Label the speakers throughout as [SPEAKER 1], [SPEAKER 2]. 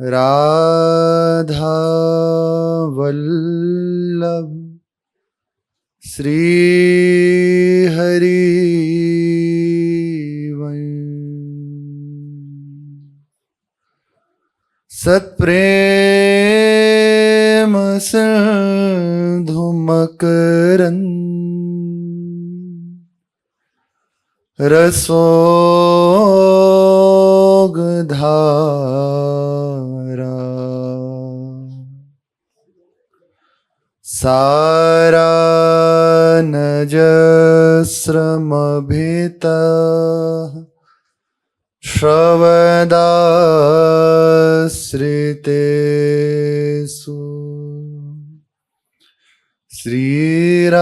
[SPEAKER 1] राधा वल्लभ श्री हरि सत्प्रेम सिंधु मकरंद रसोगधारा सारानजस्रमभितः श्रवदाश्रितेषु श्रीराधिके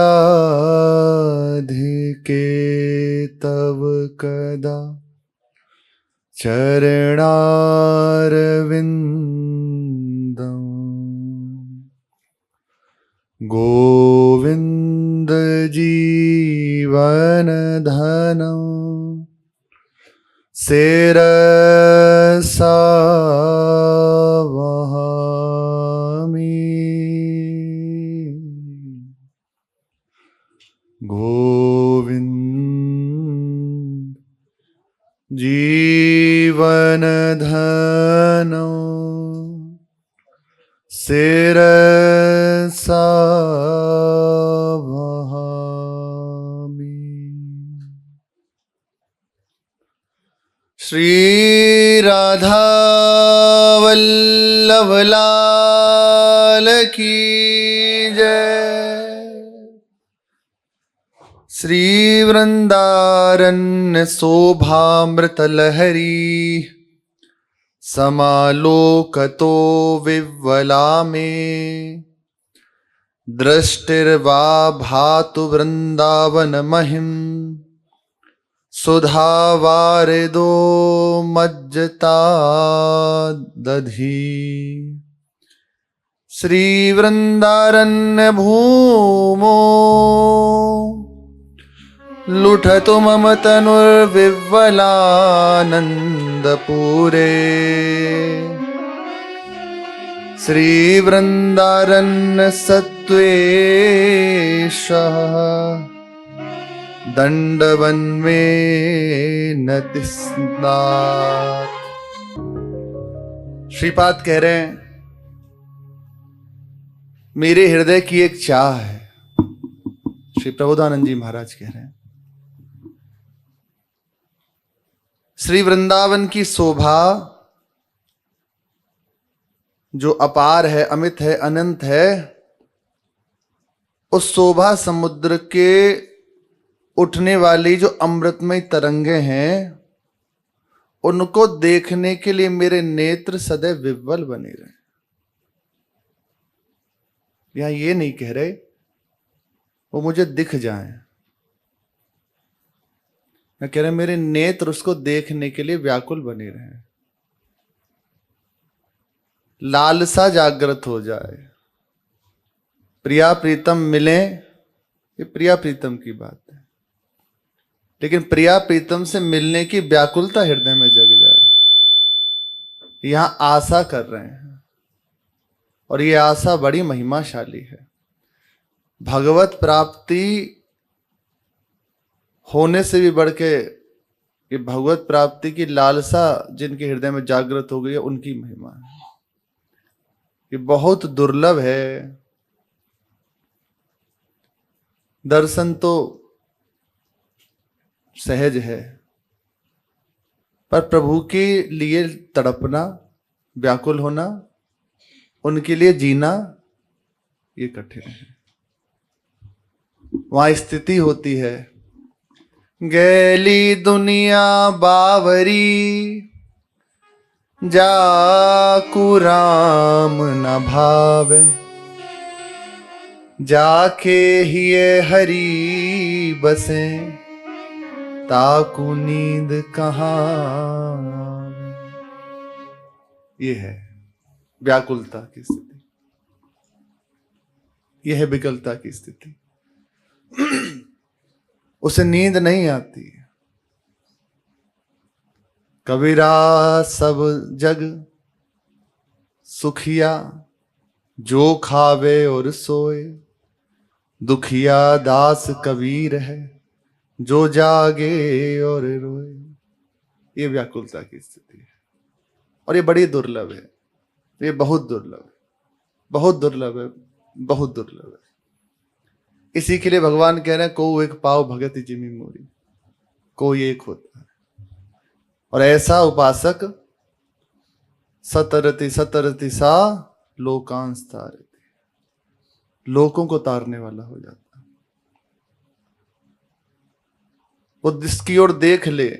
[SPEAKER 1] तव कदा चरणारविन्दम् गोविन्द जीवनधनम् शिरसा वहामि गोविन्द जीवनधनम् शिरसा वहामि। श्री राधा वल्लभ लाल की जय। श्री वृंदारण्य शोभामृत लहरी समालोकतो विह्वला में दृष्टिर्वा भातु वृंदावन महिम सुधा वारिदो मज्जता दधी। श्री वृंदारण्य भूमो लुठतु मम तनुर्विह्वलानंद पूरे। श्री वृंदारण्य सत्त्वेशः दंडवन में नतिस्नात। श्रीपाद कह रहे हैं मेरे हृदय की एक चाह है। श्री प्रबोधानंद जी महाराज कह रहे हैं श्री वृंदावन की शोभा जो अपार है, अमित है, अनंत है, उस शोभा समुद्र के उठने वाली जो अमृतमय तरंगे हैं उनको देखने के लिए मेरे नेत्र सदैव विह्वल बने रहे। यहां ये नहीं कह रहे वो मुझे दिख जाएं, मैं कह रहे मेरे नेत्र उसको देखने के लिए व्याकुल बने रहे, लालसा जागृत हो जाए, प्रिया प्रीतम मिले। ये प्रिया प्रीतम की बात है, लेकिन प्रिया प्रीतम से मिलने की व्याकुलता हृदय में जग जाए, यहां आशा कर रहे हैं। और ये आशा बड़ी महिमाशाली है। भगवत प्राप्ति होने से भी बढ़ के ये भगवत प्राप्ति की लालसा जिनके हृदय में जागृत हो गई है उनकी महिमा है। ये बहुत दुर्लभ है। दर्शन तो सहज है, पर प्रभु के लिए तड़पना, व्याकुल होना, उनके लिए जीना ये कठिन है। वहां स्थिति होती है गैली दुनिया बावरी जाकू राम न भावे जाके हिये हरि बसे ताकू नींद कहाँ। ये है व्याकुलता की स्थिति, यह है विकलता की स्थिति। उसे नींद नहीं आती। कबीरा सब जग सुखिया जो खावे और सोए, दुखिया दास कबीर है जो जागे और रोए। ये व्याकुलता की स्थिति है और ये बड़ी दुर्लभ है, ये बहुत दुर्लभ है, बहुत दुर्लभ है, बहुत दुर्लभ है। इसी के लिए भगवान कह रहे हैं को एक पाव भगत जिमी मोरी, कोई एक होता है। और ऐसा उपासक सतरति सतरति सा लोकांश तारति, लोकों को तारने वाला हो जाता है। वो जिसकी ओर देख ले,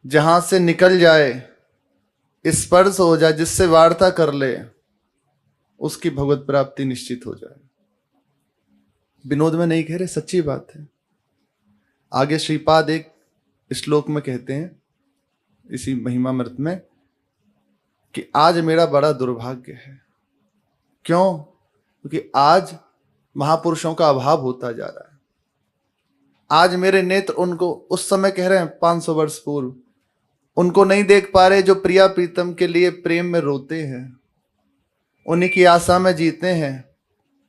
[SPEAKER 1] जहां से निकल जाए, स्पर्श हो जाए, जिससे वार्ता कर ले, उसकी भगवत प्राप्ति निश्चित हो जाए। विनोद में नहीं कह रहे, सच्ची बात है। आगे श्रीपाद एक श्लोक में कहते हैं इसी महिमामृत में कि आज मेरा बड़ा दुर्भाग्य है। क्यों? क्योंकि आज महापुरुषों का अभाव होता जा रहा है। आज मेरे नेत्र उनको, उस समय कह रहे हैं 500 वर्ष पूर्व, उनको नहीं देख पा रहे जो प्रिया प्रीतम के लिए प्रेम में रोते हैं, उन्हीं की आशा में जीते हैं।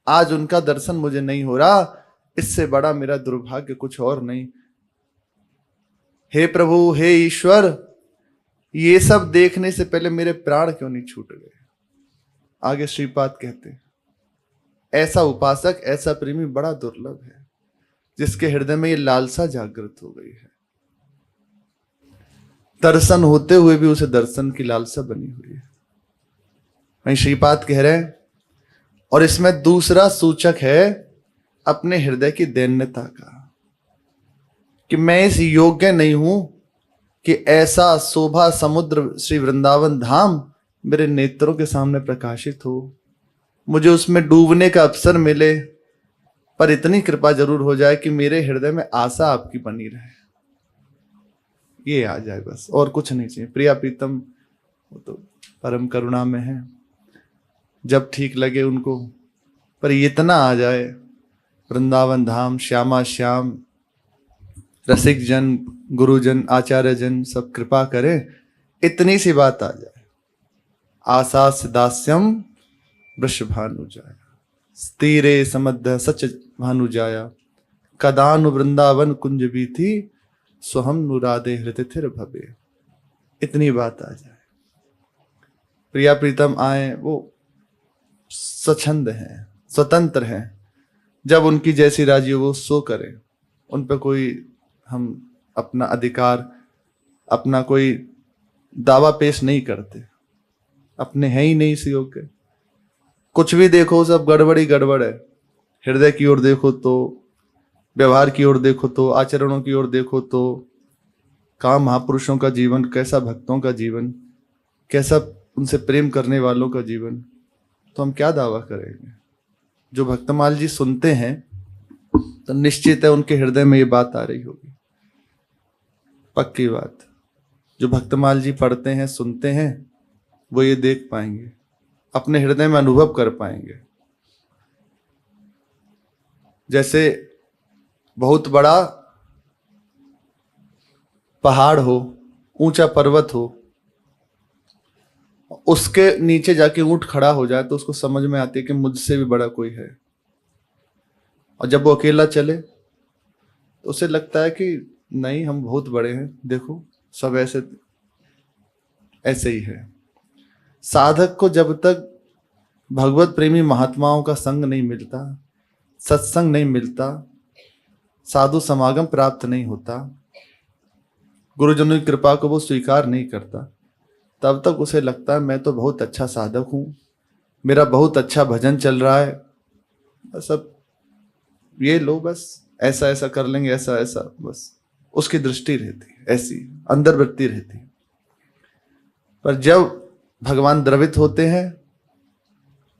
[SPEAKER 1] आज उनका दर्शन मुझे नहीं हो रहा, इससे बड़ा मेरा दुर्भाग्य कुछ और नहीं। हे प्रभु, हे ईश्वर, ये सब देखने से पहले मेरे प्राण क्यों नहीं छूट गए। आगे श्रीपाद कहते हैं ऐसा उपासक, ऐसा प्रेमी बड़ा दुर्लभ है जिसके हृदय में ये लालसा जागृत हो गई है। दर्शन होते हुए भी उसे दर्शन की लालसा बनी हुई है। वहीं श्रीपाद कह रहे हैं, और इसमें दूसरा सूचक है अपने हृदय की दैन्यता का, कि मैं इस योग्य नहीं हूं कि ऐसा शोभा समुद्र श्री वृंदावन धाम मेरे नेत्रों के सामने प्रकाशित हो, मुझे उसमें डूबने का अवसर मिले, पर इतनी कृपा जरूर हो जाए कि मेरे हृदय में आशा आपकी बनी रहे। ये आ जाए बस, और कुछ नहीं चाहिए। प्रिया प्रीतम वो तो परम करुणा में है, जब ठीक लगे उनको, पर इतना आ जाए वृंदावन धाम, श्यामा श्याम, रसिक जन, गुरुजन, आचार्य जन सब कृपा करें, इतनी सी बात आ जाए। आशा दास्यम वृषभानुजाया, स्थिरे समद्ध सच भानुजाया, कदानु वृंदावन कुंज भी थी, स्वहम नुरादे हृतिथिर भवे। इतनी बात आ जाए। प्रिया प्रीतम आए, वो स्वच्छंद हैं, स्वतंत्र हैं, जब उनकी जैसी राजी हो वो सो करें। उन पर कोई हम अपना अधिकार, अपना कोई दावा पेश नहीं करते, अपने हैं ही नहीं इस योग्य। कुछ भी देखो सब गड़बड़ी गड़बड़ है। हृदय की ओर देखो तो, व्यवहार की ओर देखो तो, आचरणों की ओर देखो तो, कहाँ महापुरुषों का जीवन, कैसा भक्तों का जीवन, कैसा उनसे प्रेम करने वालों का जीवन, तो हम क्या दावा करेंगे। जो भक्तमाल जी सुनते हैं तो निश्चित है उनके हृदय में ये बात आ रही होगी, पक्की बात। जो भक्तमाल जी पढ़ते हैं, सुनते हैं, वो ये देख पाएंगे, अपने हृदय में अनुभव कर पाएंगे। जैसे बहुत बड़ा पहाड़ हो, ऊंचा पर्वत हो, उसके नीचे जाके ऊंट खड़ा हो जाए तो उसको समझ में आती है कि मुझसे भी बड़ा कोई है। और जब वो अकेला चले तो उसे लगता है कि नहीं, हम बहुत बड़े हैं, देखो सब ऐसे ऐसे ही है। साधक को जब तक भगवत प्रेमी महात्माओं का संग नहीं मिलता, सत्संग नहीं मिलता, साधु समागम प्राप्त नहीं होता, गुरुजनों की कृपा को वो स्वीकार नहीं करता, तब तक उसे लगता है मैं तो बहुत अच्छा साधक हूं, मेरा बहुत अच्छा भजन चल रहा है, सब ये लो बस ऐसा ऐसा कर लेंगे, ऐसा ऐसा, बस उसकी दृष्टि रहती है, ऐसी अंदर वृत्ति रहती है। पर जब भगवान द्रवित होते हैं,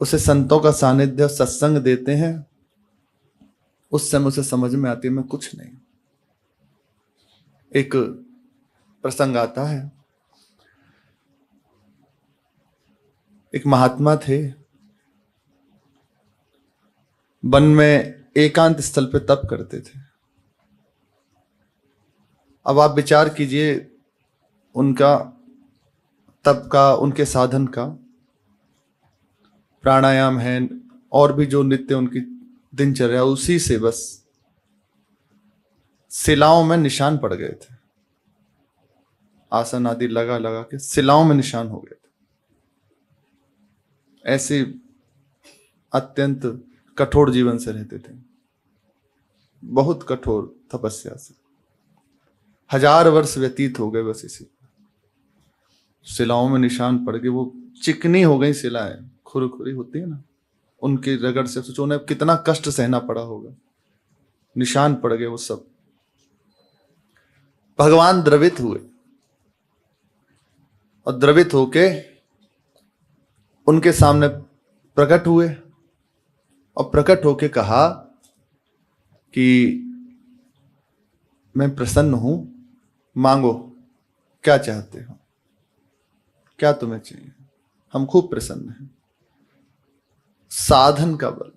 [SPEAKER 1] उसे संतों का सानिध्य, सत्संग देते हैं, उस समय उसे समझ में आती है मैं कुछ नहीं। एक प्रसंग आता है, एक महात्मा थे, वन में एकांत स्थल पे तप करते थे। अब आप विचार कीजिए उनका तप का, उनके साधन का। प्राणायाम है और भी जो नित्य उनकी दिनचर्या, उसी से बस शिलाओं में निशान पड़ गए थे। आसन आदि लगा लगा के शिलाओं में निशान हो गए थे। ऐसे अत्यंत कठोर जीवन से रहते थे, बहुत कठोर तपस्या से। 1000 वर्ष व्यतीत हो गए बस इसी। शिलाओं में निशान पड़ गए, वो चिकनी हो गई शिलाएं, खुरखुरी होती है ना, उनकी रगड़ से सोचो उन्हें कितना कष्ट सहना पड़ा होगा। निशान पड़ गए वो सब। भगवान द्रवित हुए और द्रवित होके उनके सामने प्रकट हुए और प्रकट होके कहा कि मैं प्रसन्न हूं, मांगो क्या चाहते हो, क्या तुम्हें चाहिए, हम खूब प्रसन्न हैं। साधन का बल।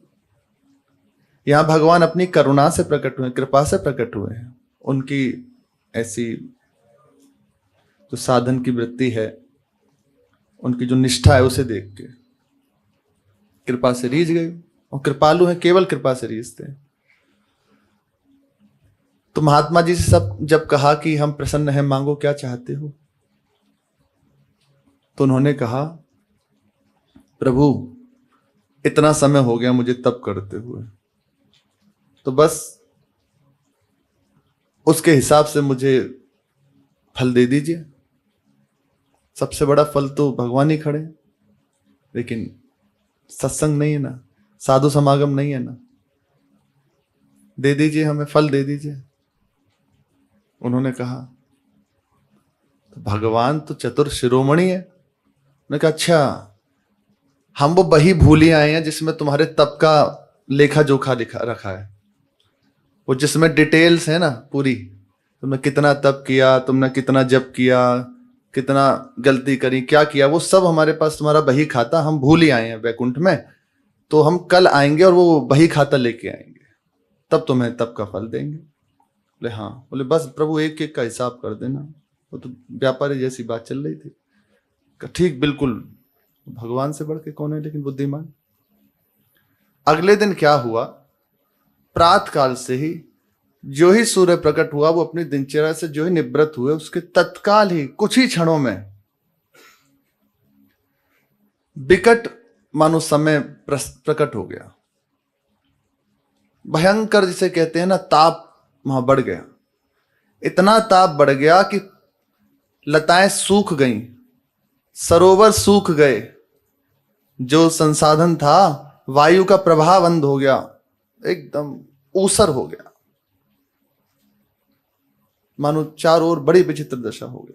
[SPEAKER 1] यहां भगवान अपनी करुणा से प्रकट हुए, कृपा से प्रकट हुए हैं। उनकी ऐसी जो साधन की वृत्ति है, उनकी जो निष्ठा है, उसे देख के कृपा से रीझ गए। और कृपालु है, केवल कृपा से रीझते हैं। तो महात्मा जी से सब जब कहा कि हम प्रसन्न हैं, मांगो क्या चाहते हो, तो उन्होंने कहा प्रभु इतना समय हो गया मुझे तप करते हुए, तो बस उसके हिसाब से मुझे फल दे दीजिए। सबसे बड़ा फल तो भगवान ही खड़े, लेकिन सत्संग नहीं है ना, साधु समागम नहीं है ना, दे दीजिए हमें, फल दे दीजिए। उन्होंने कहा, तो भगवान तो चतुर शिरोमणि है। उन्होंने कहा अच्छा, हम वो बही भूले आए हैं जिसमें तुम्हारे तप का लेखा जोखा लिखा रखा है, वो जिसमें डिटेल्स है ना पूरी, तुमने कितना तप किया, तुमने कितना जप किया, कितना गलती करी, क्या किया, वो सब हमारे पास तुम्हारा बही खाता, हम भूल ही आए हैं वैकुंठ में। तो हम कल आएंगे और वो बही खाता लेके आएंगे, तब तुम्हें तप का फल देंगे। बोले हाँ। बोले बस प्रभु एक एक का हिसाब कर देना। वो तो व्यापारी जैसी बात चल रही थी। ठीक बिल्कुल, भगवान से बढ़ के कौन है लेकिन बुद्धिमान। अगले दिन क्या हुआ, प्रातः काल से ही जो ही सूर्य प्रकट हुआ, वो अपनी दिनचर्या से जो ही निवृत्त हुए, उसके तत्काल ही कुछ ही क्षणों में विकट मानो समय प्रकट हो गया। भयंकर जिसे कहते हैं ना, ताप वहां बढ़ गया। इतना ताप बढ़ गया कि लताएं सूख गईं, सरोवर सूख गए, जो संसाधन था वायु का प्रवाह बंद हो गया, एकदम ऊसर हो गया, मानो चारों ओर बड़ी विचित्र दशा हो गई।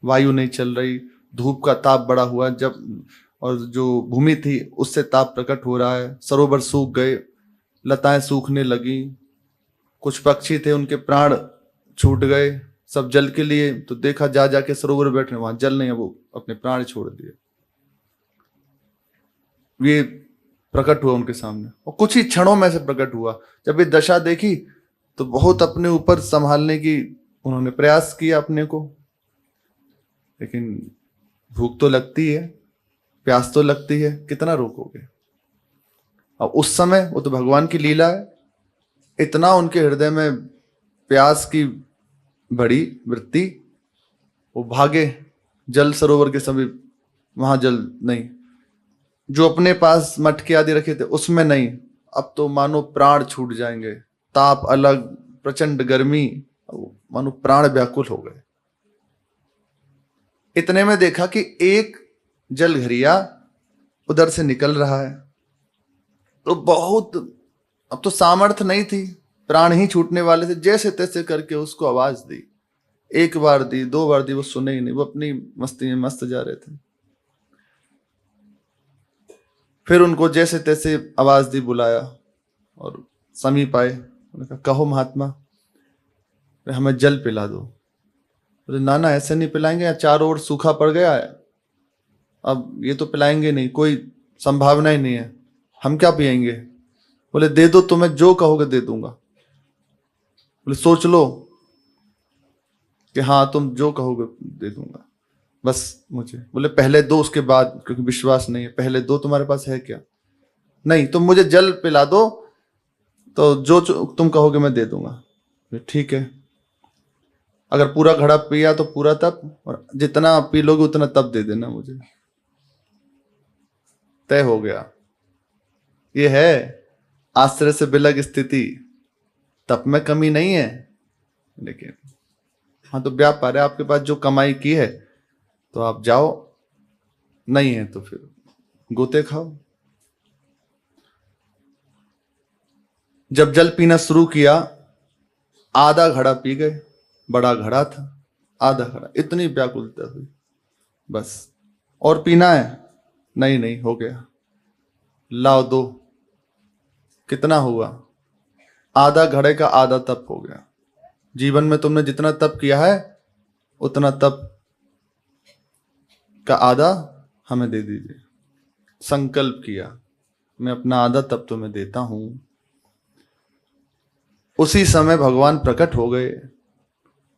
[SPEAKER 1] वायु नहीं चल रही, धूप का ताप बढ़ा हुआ, जब और जो भूमि थी उससे ताप प्रकट हो रहा है, सरोवर सूख गए, लताएं सूखने लगी, कुछ पक्षी थे उनके प्राण छूट गए, सब जल के लिए। तो देखा जा जाके सरोवर बैठे, वहां जल नहीं है, वो अपने प्राण छोड़ दिए। ये प्रकट हुआ उनके सामने और कुछ ही क्षणों में से प्रकट हुआ। जब ये दशा देखी तो बहुत अपने ऊपर संभालने की उन्होंने प्रयास किया अपने को, लेकिन भूख तो लगती है, प्यास तो लगती है, कितना रोकोगे। अब उस समय वो तो भगवान की लीला है, इतना उनके हृदय में प्यास की बड़ी वृत्ति, वो भागे जल सरोवर के समीप, वहां जल नहीं, जो अपने पास मटके आदि रखे थे उसमें नहीं। अब तो मानो प्राण छूट जाएंगे, ताप अलग, प्रचंड गर्मी, मानो प्राण व्याकुल हो गए। इतने में देखा कि एक जलघरिया उधर से निकल रहा है। तो बहुत, अब तो सामर्थ्य नहीं थी, प्राण ही छूटने वाले थे, जैसे तैसे करके उसको आवाज दी। एक बार दी, 2 बार दी, वो सुने ही नहीं, वो अपनी मस्ती में मस्त जा रहे थे। फिर उनको जैसे तैसे आवाज दी, बुलाया और समीप आए। उन्होंने कहा कहो महात्मा, हमें जल पिला दो। बोले ना ना, ऐसे नहीं पिलाएंगे, यहाँ चारों ओर सूखा पड़ गया है, अब ये तो पिलाएंगे नहीं, कोई संभावना ही नहीं है, हम क्या पिएंगे। बोले दे दो, तुम्हें जो कहोगे दे दूंगा। बोले सोच लो कि हाँ तुम जो कहोगे दे दूंगा। बस मुझे। बोले पहले दो उसके बाद, क्योंकि विश्वास नहीं है। पहले दो तुम्हारे पास है क्या? नहीं, तुम मुझे जल पिला दो तो जो तुम कहोगे मैं दे दूंगा। ठीक है, अगर पूरा घड़ा पिया तो पूरा तप, और जितना पी लोगे उतना तप दे देना मुझे। तय हो गया। ये है आश्रय से बिलग स्थिति। तप में कमी नहीं है, लेकिन हाँ तो व्यापार है, आपके पास जो कमाई की है तो आप जाओ, नहीं है तो फिर गोते खाओ। जब जल पीना शुरू किया, आधा घड़ा पी गए। बड़ा घड़ा था, आधा घड़ा, इतनी व्याकुलता हुई। बस और पीना है? नहीं नहीं, हो गया। लाओ दो। कितना हुआ? आधा घड़े का आधा तप हो गया। जीवन में तुमने जितना तप किया है उतना तप का आधा हमें दे दीजिए। संकल्प किया, मैं अपना आधा तप तुम्हें देता हूं। उसी समय भगवान प्रकट हो गए।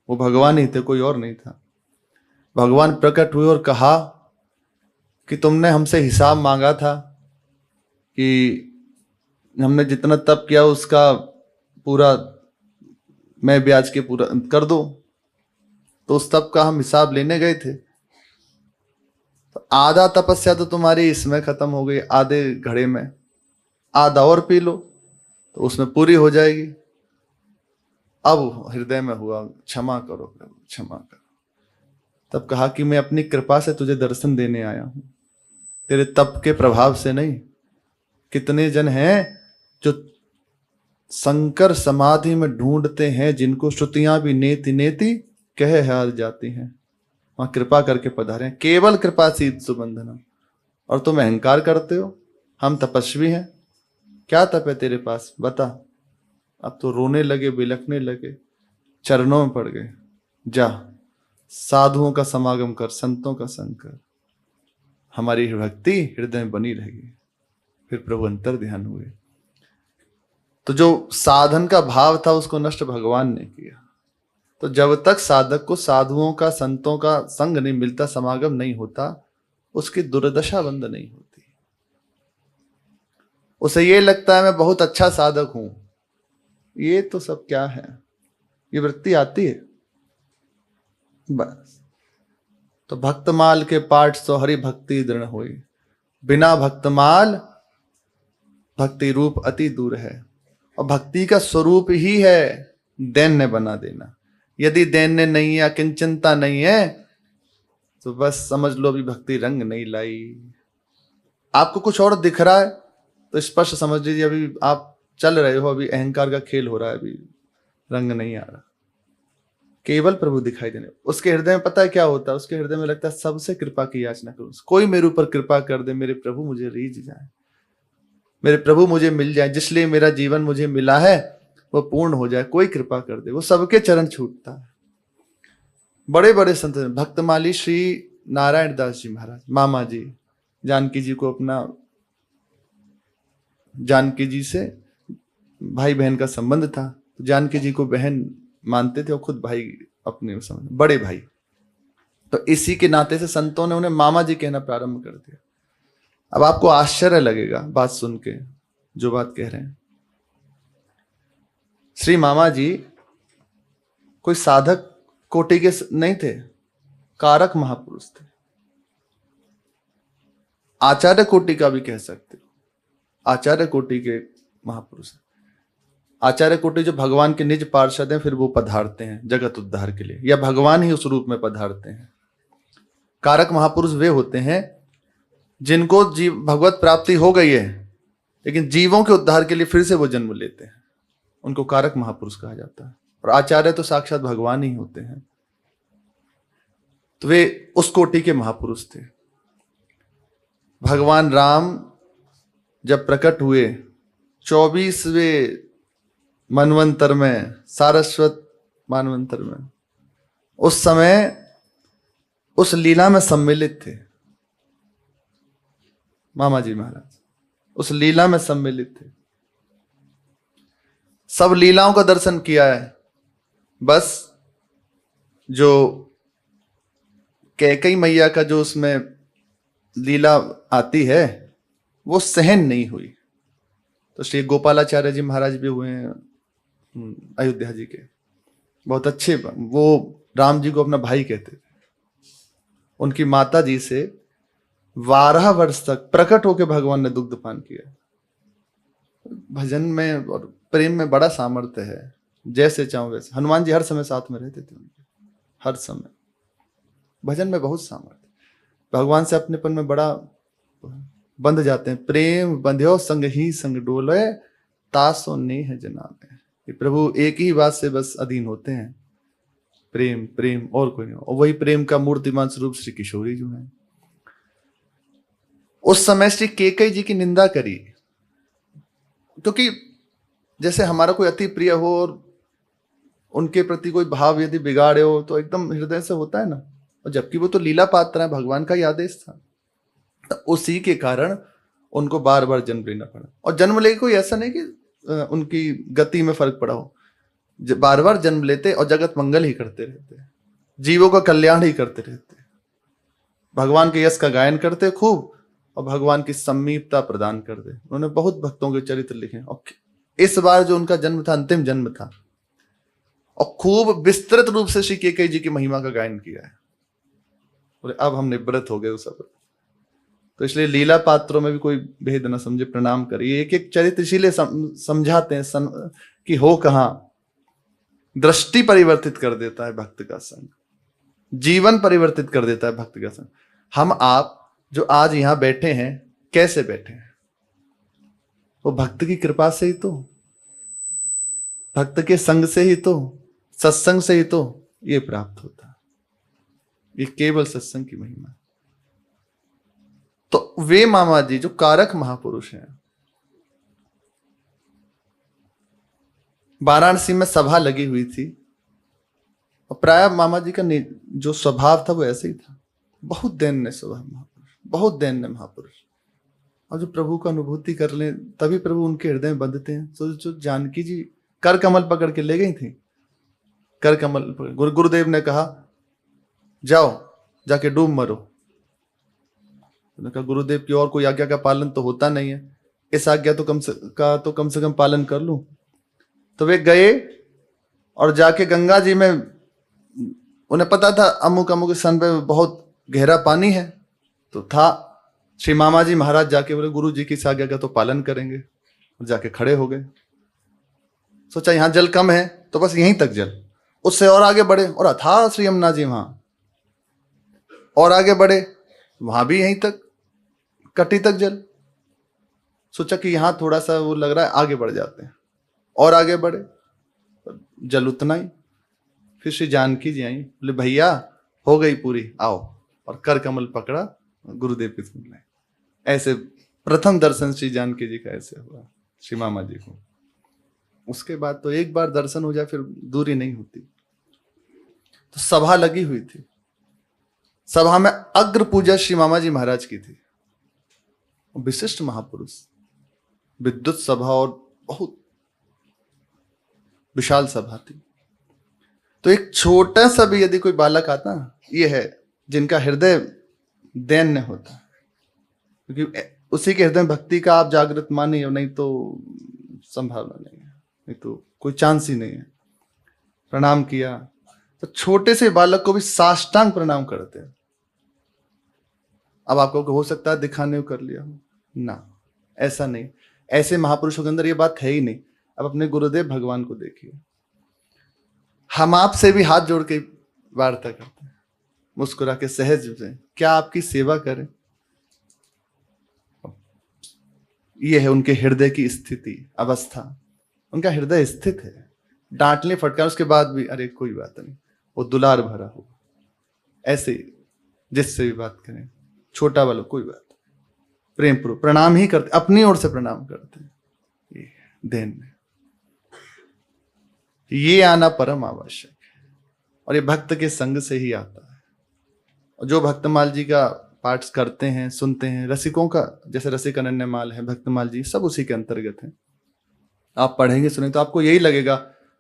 [SPEAKER 1] वो भगवान ही थे, कोई और नहीं था। भगवान प्रकट हुए और कहा कि तुमने हमसे हिसाब मांगा था कि हमने जितना तप किया उसका पूरा मैं ब्याज के पूरा कर दो। तो उस तप का हम हिसाब लेने गए थे, तो आधा तपस्या तो तुम्हारी इसमें खत्म हो गई, आधे घड़े में। आधा और पी लो तो उसमें पूरी हो जाएगी। अब हृदय में हुआ, क्षमा करो प्रभु, क्षमा करो। तब कहा कि मैं अपनी कृपा से तुझे दर्शन देने आया हूं, तेरे तप के प्रभाव से नहीं। कितने जन हैं जो शंकर समाधि में ढूंढते हैं, जिनको श्रुतियां भी नेति नेति कह हार जाती हैं। वहां कृपा करके पधारे, केवल कृपा सीत सुबंधनम। और तुम अहंकार करते हो, हम तपस्वी हैं। क्या तप है तेरे पास बता? अब तो रोने लगे, बिलखने लगे, चरणों में पड़ गए। जा साधुओं का समागम कर, संतों का संग कर, हमारी भक्ति हृदय में बनी रहेगी। फिर प्रभु अंतर ध्यान हुए। तो जो साधन का भाव था उसको नष्ट भगवान ने किया। तो जब तक साधक को साधुओं का, संतों का संग नहीं मिलता, समागम नहीं होता, उसकी दुर्दशा बंद नहीं होती। उसे ये लगता है मैं बहुत अच्छा साधक हूं। ये तो सब क्या है, ये वृत्ति आती है बस। तो भक्तमाल के पाठ सो हरि भक्ति दृढ़ हुई। बिना भक्तमाल भक्ति रूप अति दूर है। और भक्ति का स्वरूप ही है दैन्य बना देना। यदि दैन्य नहीं है, किंचनता नहीं है, तो बस समझ लो अभी भक्ति रंग नहीं लाई। आपको कुछ और दिख रहा है तो स्पष्ट समझ लीजिए अभी आप चल रहे हो, अभी अहंकार का खेल हो रहा है, अभी रंग नहीं आ रहा। केवल प्रभु दिखाई देने। उसके हृदय में पता है क्या होता है? उसके हृदय में लगता है सबसे कृपा की याचना करूं, कोई मेरे ऊपर कृपा कर दे, मेरे प्रभु मुझे रीझ जाए, मेरे प्रभु मुझे मिल जाए, जिसलिए मेरा जीवन मुझे मिला है वो पूर्ण हो जाए, कोई कृपा कर दे। वो सबके चरण छूटता है। बड़े बड़े संत, भक्तमाली श्री नारायण दास जी महाराज, मामा जी, जानकी जी को अपना, जानकी जी से भाई बहन का संबंध था, तो जानकी जी को बहन मानते थे और खुद भाई अपने समझ, बड़े भाई। तो इसी के नाते से संतों ने उन्हें मामा जी कहना प्रारंभ कर दिया। अब आपको आश्चर्य लगेगा बात सुन के, जो बात कह रहे हैं। श्री मामा जी कोई साधक कोटि के नहीं थे, कारक महापुरुष थे। आचार्य कोटि का भी कह सकते हो, आचार्य कोटि के महापुरुष। आचार्य कोटि जो भगवान के निज पार्षद हैं, फिर वो पधारते हैं जगत उद्धार के लिए, या भगवान ही उस रूप में पधारते हैं। कारक महापुरुष वे होते हैं जिनको जीव भगवत प्राप्ति हो गई है, लेकिन जीवों के उद्धार के लिए फिर से वो जन्म लेते हैं, उनको कारक महापुरुष कहा जाता है। और आचार्य तो साक्षात भगवान ही होते हैं। तो वे उस कोटि के महापुरुष थे। भगवान राम जब प्रकट हुए 24वें मनवंतर में, सारस्वत मनवंतर में, उस समय उस लीला में सम्मिलित थे मामा जी महाराज, उस लीला में सम्मिलित थे। सब लीलाओं का दर्शन किया है, बस जो कैकई मैया का जो उसमें लीला आती है वो सहन नहीं हुई। तो श्री गोपालाचार्य जी महाराज भी हुए हैं अयोध्या जी के, बहुत अच्छे। वो राम जी को अपना भाई कहते थे। उनकी माता जी से 12 वर्ष तक प्रकट होकर भगवान ने दुग्ध पान किया। भजन में और प्रेम में बड़ा सामर्थ्य है। जैसे चाहो वैसे। हनुमान जी हर समय साथ में रहते थे उनके, हर समय। भजन में बहुत सामर्थ्य, भगवान से अपनेपन में बड़ा बंध जाते हैं। प्रेम बंध्यो संग ही संग डोले, तासो नेह जनाने। ये प्रभु एक ही बात से बस अधीन होते हैं, प्रेम प्रेम, और कोई नहीं। और वही प्रेम का मूर्तिमान स्वरूप श्री किशोरी जो है। उस समय श्री केकई जी की निंदा करी, क्योंकि जैसे हमारा कोई अति प्रिय हो और उनके प्रति कोई भाव यदि बिगाड़े हो तो एकदम हृदय से होता है ना। और जबकि वो तो लीला पात्र है, भगवान का ही आदेश था। तो उसी के कारण उनको बार बार जन्म लेना पड़ा। और जन्म लेके कोई ऐसा नहीं कि उनकी गति में फर्क पड़ा हो, बार बार जन्म लेते और जगत मंगल ही करते रहते, जीवों का कल्याण ही करते रहते, भगवान के यश का गायन करते खूब, और भगवान की समीपता प्रदान कर दे। उन्होंने बहुत भक्तों के चरित्र लिखे। और इस बार जो उनका जन्म था, अंतिम जन्म था, और खूब विस्तृत रूप से श्री केकई जी की महिमा का गायन किया है। और अब हम निवृत्त हो गए उस सब। तो इसलिए लीला पात्रों में भी कोई भेद न समझे, प्रणाम करिए। एक एक चरित्र इसीलिए समझाते हैं कि हो कहां। दृष्टि परिवर्तित कर देता है भक्त का संग, जीवन परिवर्तित कर देता है भक्त का संग। हम आप जो आज यहां बैठे हैं, कैसे बैठे हैं? वो भक्त की कृपा से ही तो, भक्त के संग से ही तो, सत्संग से ही तो ये प्राप्त होता है। ये केवल सत्संग की महिमा। तो वे मामा जी जो कारक महापुरुष हैं, वाराणसी में सभा लगी हुई थी, और प्राय मामा जी का जो स्वभाव था वो ऐसे ही था। बहुत दैन्य स्वभाव महापुरुष, बहुत दैन्य महापुरुष। और जो प्रभु को अनुभूति कर ले तभी प्रभु उनके हृदय में बंधते हैं। तो जो जानकी जी कर कमल पकड़ के ले गई थी, कर कमल गुरुदेव ने कहा जाओ जाके डूब मरो। उन्होंने कहा गुरुदेव की और कोई आज्ञा का पालन तो होता नहीं है, इस आज्ञा तो कम से कम पालन कर लूं। तो वे गए और जाके गंगा जी में, उन्हें पता था अमुक अमुक स्थान पे बहुत गहरा पानी है, तो था। श्री मामा जी महाराज जाके बोले गुरु जी की इस आज्ञा का तो पालन करेंगे। जाके खड़े हो गए। सोचा यहां जल कम है तो बस यहीं तक जल, उससे और आगे बढ़े और अथाह श्री यमुना जी वहां, और आगे बढ़े वहां भी यहीं तक कटी तक जल। सोचा कि यहां थोड़ा सा वो लग रहा है, आगे बढ़ जाते हैं, और आगे बढ़े, जल उतना ही। फिर श्री जानकी जी आई, बोले भैया हो गई पूरी, आओ। और कर कमल पकड़ा, गुरुदेव की सुन रहे। ऐसे प्रथम दर्शन श्री जानकी जी का ऐसे हुआ श्री मामा जी को। उसके बाद तो एक बार दर्शन हो जाए फिर दूरी नहीं होती। तो सभा लगी हुई थी, सभा में अग्र पूजा श्री मामा जी महाराज की थी। विशिष्ट महापुरुष, विद्युत सभा और बहुत विशाल सभा थी। तो एक छोटा सा भी यदि कोई बालक आता, ये है जिनका हृदय दैन्य होता है, क्योंकि उसी के हृदय भक्ति का आप जागृत मानिए, नहीं तो संभावना नहीं है, नहीं तो कोई चांस ही नहीं है। प्रणाम किया तो छोटे से बालक को भी साष्टांग प्रणाम करते हैं। अब आपको हो सकता है दिखाने को कर लिया हो ना, ऐसा नहीं। ऐसे महापुरुषों के अंदर ये बात है ही नहीं। अब अपने गुरुदेव भगवान को देखिए, हम आपसे भी हाथ जोड़ के वार्ता करते हैं, मुस्कुरा के सहज से, क्या आपकी सेवा करें। ये है उनके हृदय की स्थिति, अवस्था। उनका हृदय स्थित है। डांटने फटकार उसके बाद भी अरे कोई बात नहीं, वो दुलार भरा हो। ऐसे जिससे भी बात करें, छोटा वालों कोई बात, प्रेम पूर्वक प्रणाम ही करते, अपनी ओर से प्रणाम करते। ये देन में ये आना परम आवश्यक है, और ये भक्त के संग से ही आता है। और जो भक्तमाल जी का पाठ करते हैं, सुनते हैं, रसिकों का, जैसे रसिक अनन्यमाल है, भक्तमाल जी, सब उसी के अंतर्गत है। आप पढ़ेंगे सुनेंगे तो आपको यही लगेगा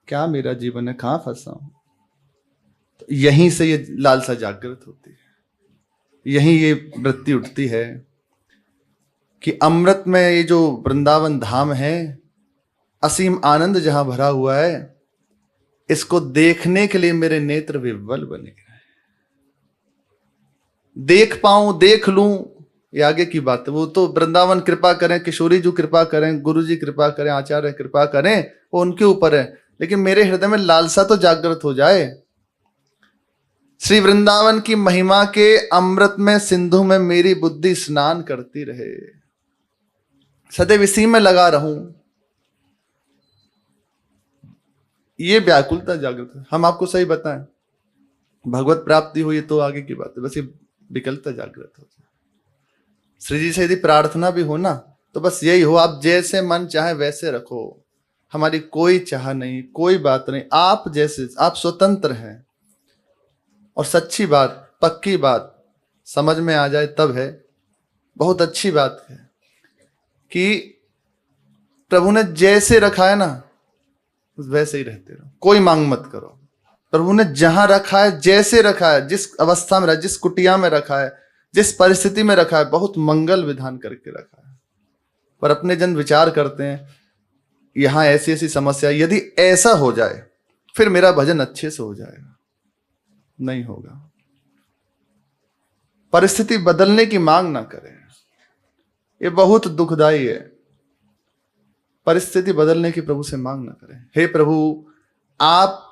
[SPEAKER 1] क्या मेरा जीवन है, कहां फंसा हूं। तो यहीं से ये लालसा जागृत होती है। यहीं ये वृत्ति उठती है कि अमृत में ये जो वृंदावन धाम है, असीम आनंद जहां भरा हुआ है, इसको देखने के लिए मेरे नेत्र विह्वल बने। देख पाऊं, देख लूं, ये आगे की बात है। वो तो वृंदावन कृपा करें, किशोरी जी कृपा करें, गुरु जी कृपा करें, आचार्य कृपा करें, वो उनके ऊपर है। लेकिन मेरे हृदय में लालसा तो जागृत हो जाए। श्री वृंदावन की महिमा के अमृत में, सिंधु में मेरी बुद्धि स्नान करती रहे, सदैव इसी में लगा रहूं, ये व्याकुलता जागृत है। हम आपको सही बताएं, भगवत प्राप्ति हुई तो आगे की बात है, बस ये विकलता जागृत हो जाए। श्री जी से यदि प्रार्थना भी हो ना, तो बस यही हो, आप जैसे मन चाहे वैसे रखो, हमारी कोई चाह नहीं, कोई बात नहीं, आप जैसे, आप स्वतंत्र हैं। और सच्ची बात, पक्की बात समझ में आ जाए तब है, बहुत अच्छी बात है कि प्रभु ने जैसे रखा है ना वैसे ही रहते रहो, कोई मांग मत करो। प्रभु ने जहां रखा है, जैसे रखा है, जिस अवस्था में रखा, जिस कुटिया में रखा है, जिस परिस्थिति में रखा है, बहुत मंगल विधान करके रखा है। पर अपने जन विचार करते हैं यहां ऐसी ऐसी समस्या, यदि ऐसा हो जाए फिर मेरा भजन अच्छे से हो जाएगा, नहीं होगा। परिस्थिति बदलने की मांग ना करें, ये बहुत दुखदाई है। परिस्थिति बदलने की प्रभु से मांग ना करें। हे प्रभु, आप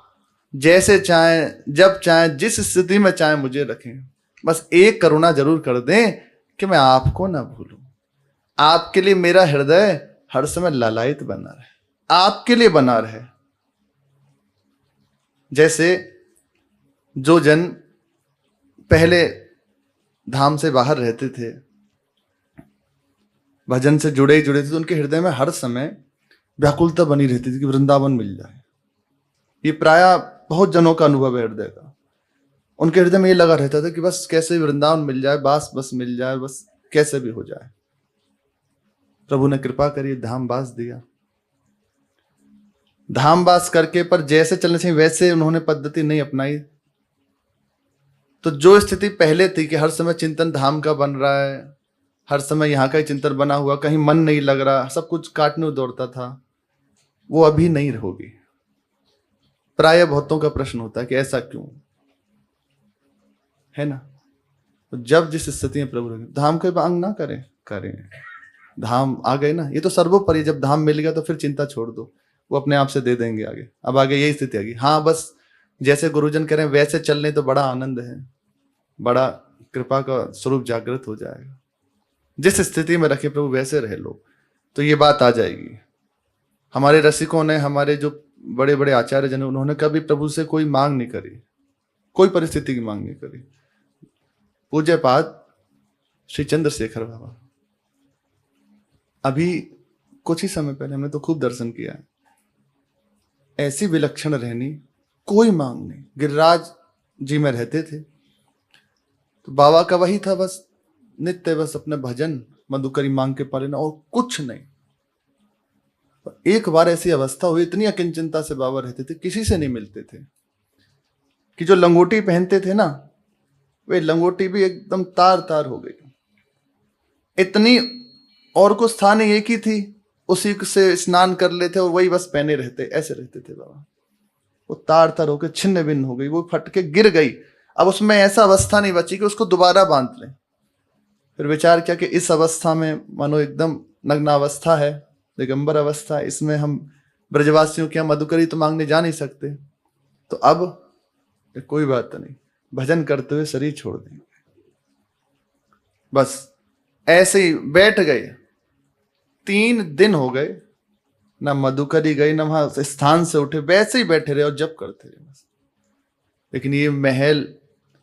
[SPEAKER 1] जैसे चाहें, जब चाहें, जिस स्थिति में चाहें मुझे रखें, बस एक करुणा जरूर कर दें कि मैं आपको ना भूलूं। आपके लिए मेरा हृदय हर समय लालायित बना रहे, आपके लिए बना रहे। जैसे जो जन पहले धाम से बाहर रहते थे, भजन से जुड़े ही जुड़े थे, तो उनके हृदय में हर समय व्याकुलता बनी रहती थी कि वृंदावन मिल जाए। ये प्राय बहुत जनों का अनुभव है हृदय का। उनके हृदय में ये लगा रहता था कि बस कैसे वृंदावन मिल जाए, बस मिल जाए, बस कैसे भी हो जाए। प्रभु ने कृपा करी, धामवास दिया। धामवास करके पर जैसे चलने चाहिए वैसे उन्होंने पद्धति नहीं अपनाई। तो जो स्थिति पहले थी कि हर समय चिंतन धाम का बन रहा है, हर समय यहाँ का ही चिंतन बना हुआ, कहीं मन नहीं लग रहा, सब कुछ काटने दौड़ता था, वो अभी नहीं होगी। प्राय बहुतों का प्रश्न होता है कि ऐसा क्यों है ना। तो जब जिस स्थिति में प्रभु रखे, धाम के मांग ना करें, धाम आ गए ना, ये तो सर्वोपरि। जब धाम मिल गया तो फिर चिंता छोड़ दो, वो अपने आप से दे देंगे आगे। अब आगे यही स्थिति आएगी। हाँ, बस जैसे गुरुजन कह रहे हैं वैसे चलने तो बड़ा आनंद है, बड़ा कृपा का स्वरूप जागृत हो जाएगा। जिस स्थिति में रखे प्रभु वैसे रहे लोग, तो ये बात आ जाएगी। हमारे रसिकों ने, हमारे जो बड़े बड़े आचार्य जन, उन्होंने कभी प्रभु से कोई मांग नहीं करी, कोई परिस्थिति की मांग नहीं करी। पूज्य पाद श्री चंद्रशेखर बाबा, अभी कुछ ही समय पहले हमने तो खूब दर्शन किया, ऐसी विलक्षण रहनी, कोई मांग नहीं। गिरिराज जी में रहते थे तो बाबा का वही था, बस नित्य बस अपने भजन मधुकरी मांग के पा लेना और कुछ नहीं। एक बार ऐसी अवस्था हुई, इतनी अकिंचनता से बाबा रहते थे, किसी से नहीं मिलते थे, कि जो लंगोटी पहनते थे ना, वे लंगोटी भी एकदम तार तार हो गई। इतनी, और कुछ था नहीं, एक ही थी, उसी से स्नान कर लेते और वही बस पहने रहते, ऐसे रहते थे बाबा। वो तार तार होकर छिन्न भिन्न हो गई, वो फट के गिर गई। अब उसमें ऐसा अवस्था नहीं बची कि उसको दोबारा बांध लें। फिर विचार किया कि इस अवस्था में मानो एकदम नग्नावस्था है, दिगंबर अवस्था है, इसमें हम ब्रजवासियों के यहाँ मधुकरी तो मांगने जा नहीं सकते, तो अब कोई बात नहीं, भजन करते हुए शरीर छोड़ देंगे। बस ऐसे ही बैठ गए। 3 दिन हो गए, ना मधुकरी गई, ना वहां स्थान से उठे, वैसे ही बैठे रहे और जप करते रहे बस। लेकिन ये महल,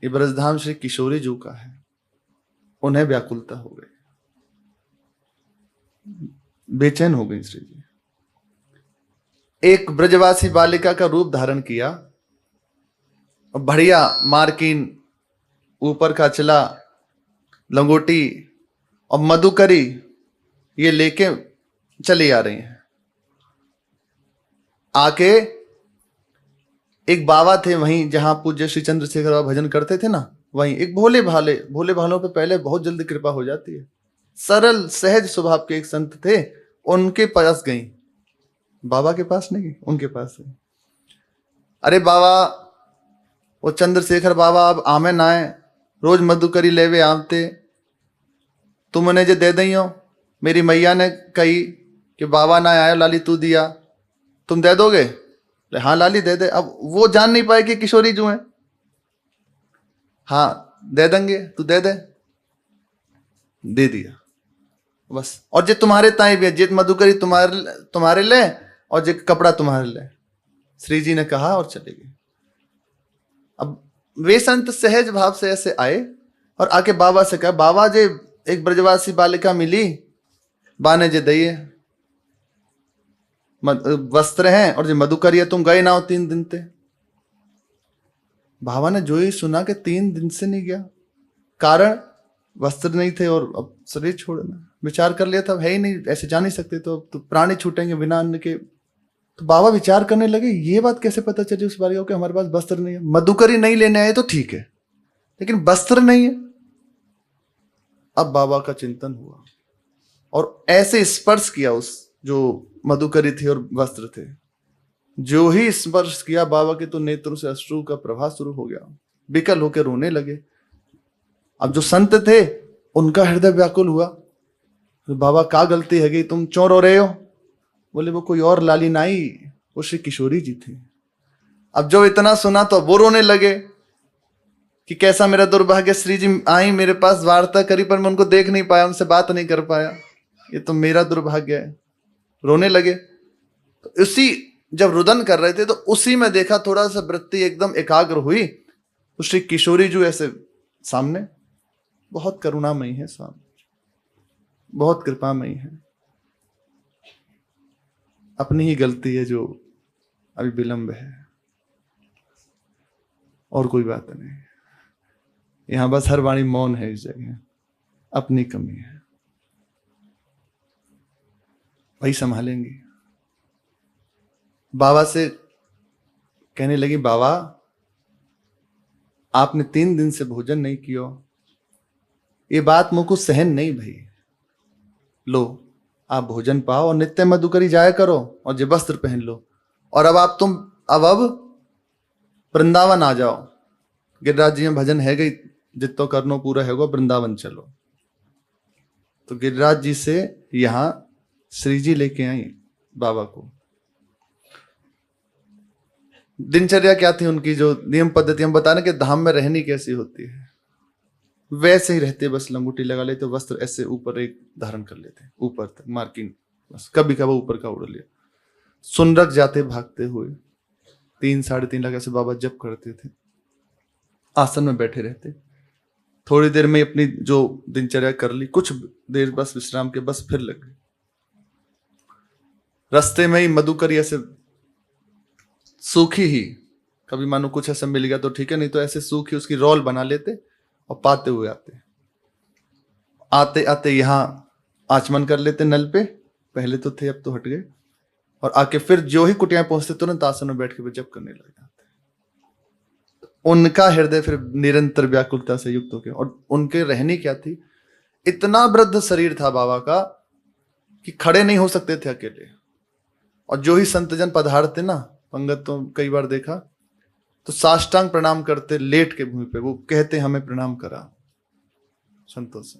[SPEAKER 1] ये ब्रजधाम श्री किशोरी जी का है, उन्हें व्याकुलता हो गई, बेचैन हो गई श्री जी। एक ब्रजवासी बालिका का रूप धारण किया, और बढ़िया मार्किन, ऊपर का चला, लंगोटी और मधुकरी ये लेके चली आ रही हैं। आके एक बाबा थे वहीं जहां पूज्य श्री चंद्रशेखर बाबा भजन करते थे ना, वहीं एक भोले भालों पे पहले बहुत जल्दी कृपा हो जाती है। सरल सहज स्वभाव के एक संत थे, उनके पास गई, बाबा के पास नहीं, उनके पास गई। अरे बाबा, वो चंद्रशेखर बाबा अब आमे ना आए, रोज मधुकरी लेवे आमते, तुमने जे दे दई हो, मेरी मैया ने कही कि बाबा ना आया, लाली तू दिया, तुम दे दोगे? हाँ लाली दे दे। अब वो जान नहीं पाए कि किशोरी जो है। हाँ दे देंगे, तू दे दे। दे दिया बस। और जे तुम्हारे ताई भी है, जे मधुकरी तुम्हारे ले, और जे कपड़ा तुम्हारे ले। श्री जी ने कहा और चले गए। अब वे संत सहज भाव से ऐसे आए और आके बाबा से कहा, बाबा जे एक ब्रजवासी बालिका मिली, बाने जे दइए वस्त्र हैं और जो मधुकरी है, तुम गए ना हो 3 दिन थे। बाबा ने जो ही सुना कि 3 दिन से नहीं गया, कारण वस्त्र नहीं थे और अब शरीर छोड़ना, विचार कर लिया था है ही नहीं, ऐसे जा नहीं सकते, तो प्राणी छूटेंगे बिना अन्न के। तो बाबा विचार करने लगे, ये बात कैसे पता चली उस बालिका को हमारे पास वस्त्र नहीं है? मधुकरी नहीं लेने आए तो ठीक है, लेकिन वस्त्र नहीं है। अब बाबा का चिंतन हुआ और ऐसे स्पर्श किया उस जो मधुकरी थी और वस्त्र थे। जो ही स्पर्श किया बाबा के तो नेत्रों से अश्रु का प्रवाह शुरू हो गया, विकल होकर रोने लगे। अब जो संत थे उनका हृदय व्याकुल हुआ, तो बाबा क्या गलती है गई, तुम क्यों रो रहे हो? बोले वो कोई और लाली नाई, वो श्री किशोरी जी थी। अब जो इतना सुना तो वो रोने लगे कि कैसा मेरा दुर्भाग्य, श्री जी आई मेरे पास, वार्ता करी, पर मैं उनको देख नहीं पाया, उनसे बात नहीं कर पाया, ये तो मेरा दुर्भाग्य है। रोने लगे। तो उसी जब रुदन कर रहे थे तो उसी में देखा, थोड़ा सा वृत्ति एकदम एकाग्र हुई, तो श्री किशोरी जी ऐसे सामने, बहुत करुणामयी है सामने, बहुत कृपामयी है। अपनी ही गलती है जो अभी विलंब है, और कोई बात नहीं। यहां बस हर वाणी मौन है इस जगह, अपनी कमी है, वही संभालेंगी। बाबा से कहने लगी, बाबा आपने 3 दिन से भोजन नहीं किया, ये बात मुझको सहन नहीं भई, लो आप भोजन पाओ और नित्य मधुकरी जाया करो और जे वस्त्र पहन लो, और अब वृंदावन आ जाओ, गिरिराज जी में भजन है गई, जितो करनो पूरा है वृंदावन चलो। तो गिरिराज जी से यहां श्री जी लेके आई बाबा को। दिनचर्या क्या थी उनकी, जो नियम पद्धति हम बता रहे कि धाम में रहनी कैसी होती है, वैसे ही रहते, बस लंगोटी लगा लेते, वस्त्र ऐसे ऊपर एक धारण कर लेते, ऊपर तक मार्किंग, बस कभी कभी ऊपर का उड़ लिया, सुनरक जाते भागते हुए। 3-3.5 लाख ऐसे बाबा जप करते थे, आसन में बैठे रहते, थोड़ी देर में अपनी जो दिनचर्या कर ली, कुछ देर बस विश्राम के, बस फिर लग गए। रास्ते में ही मधुकरी ऐसे सूखी ही, कभी मानो कुछ ऐसा मिल गया तो ठीक है, नहीं तो ऐसे सूखी उसकी रोल बना लेते और पाते हुए आते आते यहां आचमन कर लेते नल पे, पहले तो थे अब तो हट गए, और आके फिर जो ही कुटिया पहुंचते तुरंत आसन में बैठ के जप करने लग जाते। उनका हृदय फिर निरंतर व्याकुलता से युक्त हो गया। और उनके रहने क्या थी, इतना वृद्ध शरीर था बाबा का कि खड़े नहीं हो सकते थे अकेले, और जो ही संतजन पधारते ना, पंगत तो कई बार देखा, तो साष्टांग प्रणाम करते लेट के भूमि पे, वो कहते हमें प्रणाम करा संतों से,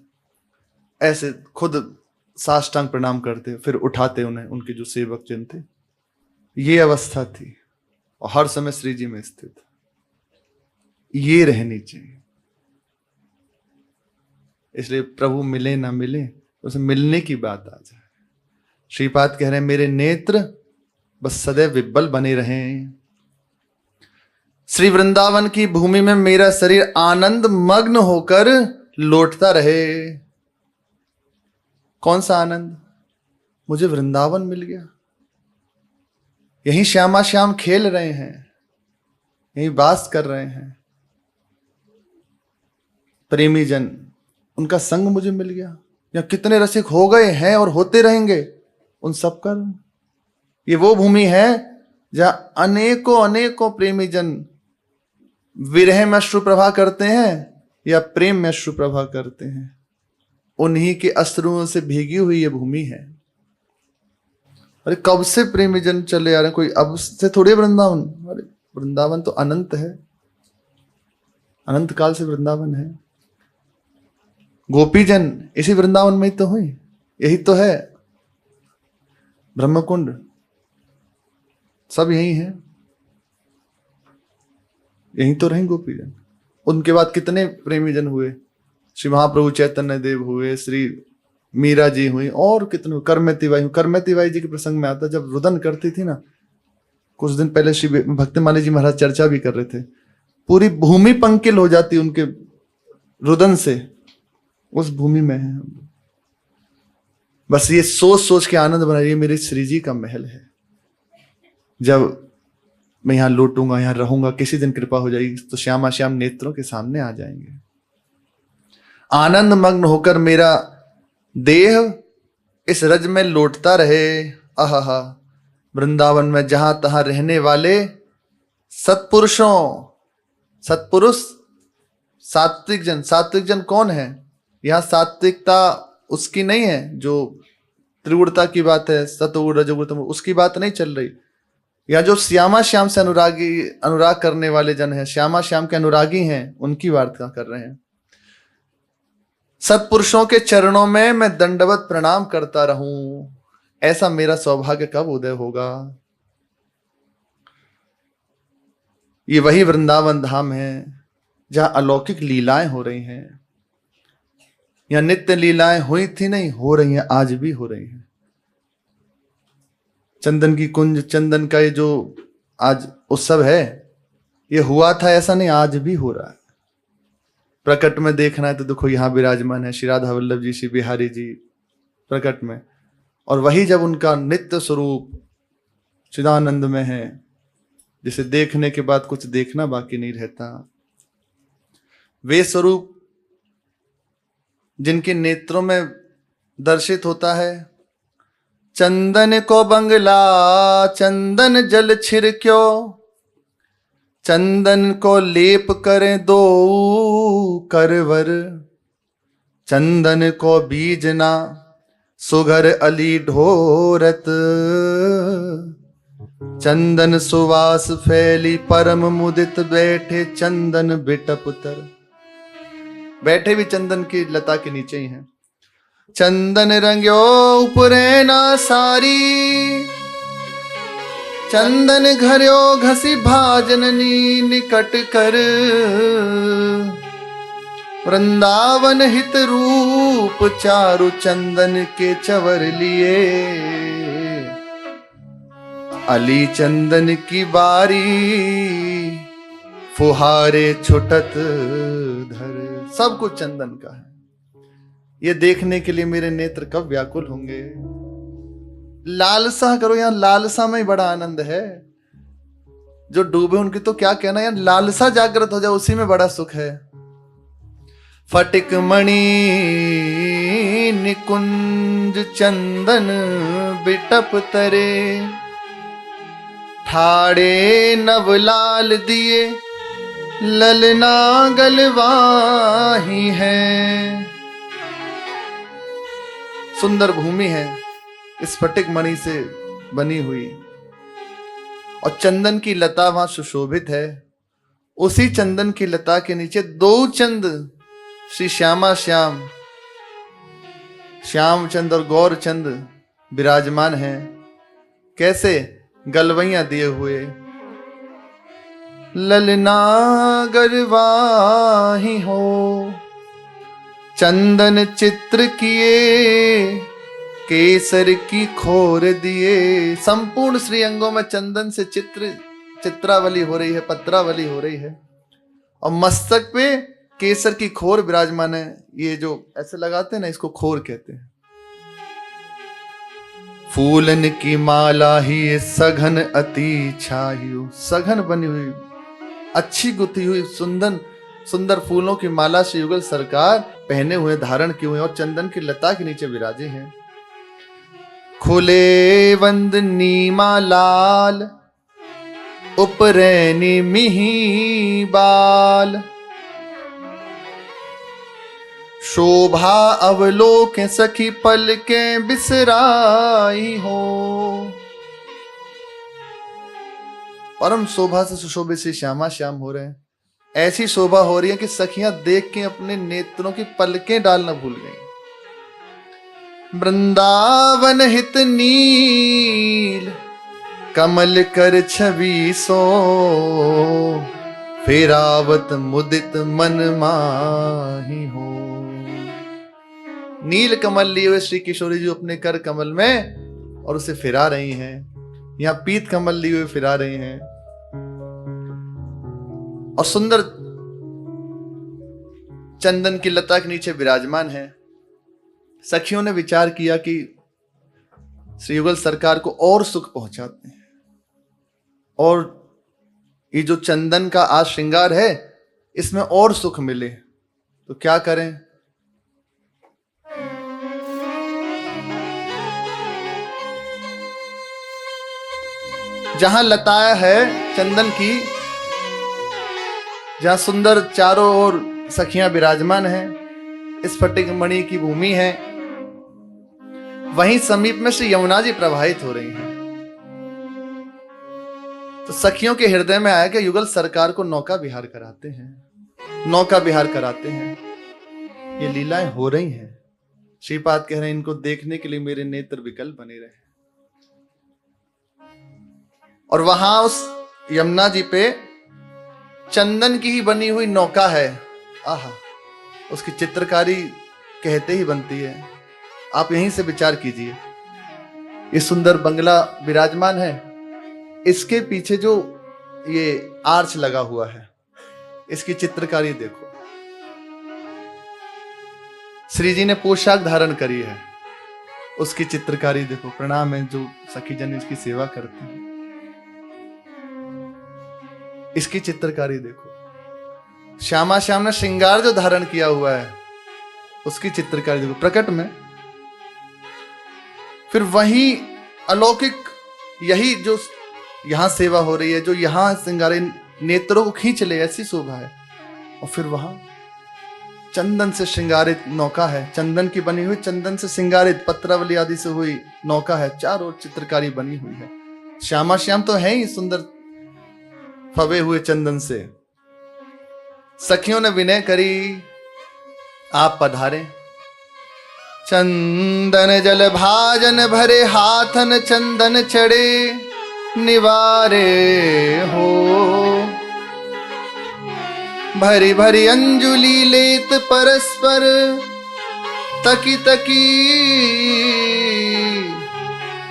[SPEAKER 1] ऐसे खुद साष्टांग प्रणाम करते, फिर उठाते उन्हें, उनके जो सेवक जन थे। ये अवस्था थी और हर समय श्री जी में स्थित, ये रहनी चाहिए। इसलिए प्रभु मिले ना मिले, उसे मिलने की बात आ जाए। श्रीपाद कह रहे हैं, मेरे नेत्र बस सदैव विब्बल बने रहें, श्री वृंदावन की भूमि में मेरा शरीर आनंद मग्न होकर लौटता रहे। कौन सा आनंद? मुझे वृंदावन मिल गया, यहीं श्यामा श्याम खेल रहे हैं, यहीं वास कर रहे हैं प्रेमी जन, उनका संग मुझे मिल गया। या कितने रसिक हो गए हैं और होते रहेंगे, उन सब का ये वो भूमि है जहां अनेकों अनेकों प्रेमी जन विरह में अश्रु प्रवाह करते हैं, या प्रेम में अश्रु प्रभा करते हैं, उन्हीं के अश्रुओं से भीगी हुई ये भूमि है। अरे कब से प्रेमी जन चले आ रहे हैं, कोई अब से थोड़ी वृंदावन। अरे वृंदावन तो अनंत है, अनंत काल से वृंदावन है। गोपी जन इसी वृंदावन में ही तो हुई, यही तो है ब्रह्मकुंड, सब यही है, यही तो रहे गोपी जन। उनके बाद कितने प्रेमी जन हुए, श्री महाप्रभु चैतन्य देव हुए, श्री मीरा जी हुई, और कितने, करमती बाई। करमती बाई जी के प्रसंग में आता, जब रुदन करती थी ना, कुछ दिन पहले श्री भक्तिमाली जी महाराज चर्चा भी कर रहे थे, पूरी भूमि पंकिल हो जाती उनके रुदन से। उस भूमि में है हम। बस ये सोच सोच के आनंद बना, ये मेरे श्री जी का महल है। जब मैं यहां लौटूंगा, यहां रहूंगा, किसी दिन कृपा हो जाएगी तो श्यामा श्याम नेत्रों के सामने आ जाएंगे। आनंद मग्न होकर मेरा देह इस रज में लौटता रहे। आहा, वृंदावन में जहां तहां रहने वाले सत्पुरुषों, सत्पुरुष सात्विक जन। सात्विक जन कौन है? यहां सात्विकता उसकी नहीं है जो त्रिगुणता की बात है, सतोगुण रजोगुण तमोगुण, उसकी बात नहीं चल रही। या जो श्यामा श्याम से अनुराग करने वाले जन हैं, श्यामा श्याम के अनुरागी हैं, उनकी वार्ता कर रहे हैं। सत्पुरुषों के चरणों में मैं दंडवत प्रणाम करता रहूं, ऐसा मेरा सौभाग्य कब उदय होगा। ये वही वृंदावन धाम है जहां अलौकिक लीलाएं हो रही हैं। यहां नित्य लीलाएं हुई थी नहीं, हो रही हैं, आज भी हो रही हैं। चंदन की कुंज, चंदन का ये जो आज उत्सव है, ये हुआ था ऐसा नहीं, आज भी हो रहा है। प्रकट में देखना है तो देखो यहां विराजमान है श्री राधा वल्लभ जी, श्री बिहारी जी प्रकट में। और वही जब उनका नित्य स्वरूप चिदानंद में है, जिसे देखने के बाद कुछ देखना बाकी नहीं रहता, वे स्वरूप जिनके नेत्रों में दर्शित होता है। चंदन को बंगला चंदन जल छिड़क्यो, चंदन को लेप करें दो करवर, चंदन को बीजना सुघर अली ढोरत, चंदन सुवास फैली परम मुदित, बैठे चंदन बिटप तर। बैठे भी चंदन की लता के नीचे ही हैं। चंदन रंग्यो उपरे ना सारी, चंदन घर्यो घसी भाजननी निकट कर, वृंदावन हित रूप चारु चंदन के चवर लिए, अली चंदन की बारी फुहारे छुटत धर। सब कुछ चंदन का है। ये देखने के लिए मेरे नेत्र कब व्याकुल होंगे। लालसा करो, यहां लालसा में ही बड़ा आनंद है। जो डूबे उनकी तो क्या कहना, यार लालसा जागृत हो जाए, उसी में बड़ा सुख है। फटिक मणि निकुंज चंदन बिटप तरे, ठाड़े नवलाल दिए ललना गलवाही है। सुंदर भूमि है स्फटिक मणि से बनी हुई, और चंदन की लता वहां सुशोभित है। उसी चंदन की लता के नीचे दो चंद श्री श्यामा श्याम, श्याम चंद और गौर चंद विराजमान हैं। कैसे? गलवैया दिए हुए। ललना गरवाही हो, चंदन चित्र किए, केसर की खोर दिए। संपूर्ण श्रीअंगों में चंदन से चित्रावली हो रही है, पत्रावली हो रही है, और मस्तक पे केसर की खोर विराजमान है। ये जो ऐसे लगाते हैं ना, इसको खोर कहते हैं। फूलन की माला ही सघन अति छायु, सघन बनी हुई, अच्छी गुथी हुई, सुंदर फूलों की माला से युगल सरकार पहने हुए, धारण किए हुए, और चंदन की लता के नीचे विराजे हैं। खुले वंद नीमा लाल, उपरैनी मिही बाल, शोभा अवलोक सखी पल के बिसराई हो। परम शोभा से सुशोभित से श्यामा श्याम हो रहे हैं। ऐसी शोभा हो रही है कि सखियां देख के अपने नेत्रों की पलकें डालना भूल गई। वृंदावन हित नील कमल कर छवि सो, फेरावत मुदित मन माही हो। नील कमल लिए हुए श्री किशोरी जी अपने कर कमल में और उसे फिरा रही हैं। यहां पीत कमल लिए हुए फिरा रही हैं और सुंदर चंदन की लता के नीचे विराजमान है। सखियों ने विचार किया कि श्री युगल सरकार को और सुख पहुंचाते हैं और ये जो चंदन का आज श्रृंगार है इसमें और सुख मिले, तो क्या करें। जहां लताया है चंदन की, जहां सुंदर चारों ओर सखियां विराजमान हैं, स्फटिक मणि की भूमि है, वहीं समीप में श्री यमुना जी प्रवाहित हो रही हैं। तो सखियों के हृदय में आया कि युगल सरकार को नौका विहार कराते हैं, नौका विहार कराते हैं। ये लीलाएं हो रही हैं। श्रीपाद कह रहे हैं इनको देखने के लिए मेरे नेत्र विकल बने रहे। और वहां उस यमुना जी पे चंदन की ही बनी हुई नौका है। आहा, उसकी चित्रकारी कहते ही बनती है। आप यहीं से विचार कीजिए। ये सुंदर बंगला विराजमान है, इसके पीछे जो ये आर्च लगा हुआ है, इसकी चित्रकारी देखो। श्री जी ने पोशाक धारण करी है, उसकी चित्रकारी देखो। प्रणाम है जो सखी जन इसकी सेवा करते हैं, इसकी चित्रकारी देखो। श्यामा श्याम ने श्रृंगार जो धारण किया हुआ है उसकी चित्रकारी देखो प्रकट में। फिर वही अलौकिक, यही जो यहां सेवा हो रही है, जो यहां श्रृंगारी नेत्रों को खींच ले, ऐसी शोभा है। और फिर वहां चंदन से श्रृंगारित नौका है, चंदन की बनी हुई, चंदन से श्रृंगारित पत्रावली आदि से हुई नौका है, चारों चित्रकारी बनी हुई है। श्यामा श्याम तो है ही सुंदर फवे हुए चंदन से। सखियों ने विनय करी, आप पधारे। चंदन जल भाजन भरे हाथन चंदन चढ़े निवारे हो, भरी भरी अंजुली लेत परस्पर तकी तकी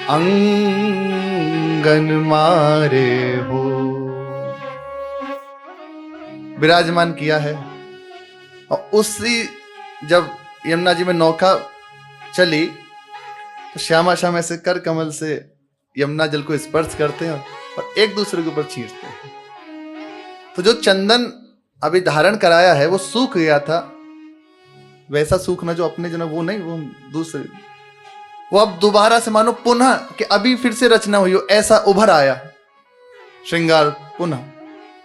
[SPEAKER 1] अंगन मारे हो। विराजमान किया है। और उसी जब यमुना जी में नौका चली तो श्यामा श्याम ऐसे कर कमल से यमुना जल को स्पर्श करते हैं और एक दूसरे के ऊपर छींटते हैं। तो जो चंदन अभी धारण कराया है वो सूख गया था, वैसा सूखना जो अपने जन वो नहीं, वो दूसरे, वो अब दोबारा से मानो पुनः कि अभी फिर से रचना हुई हो, ऐसा उभर आया श्रृंगार पुनः।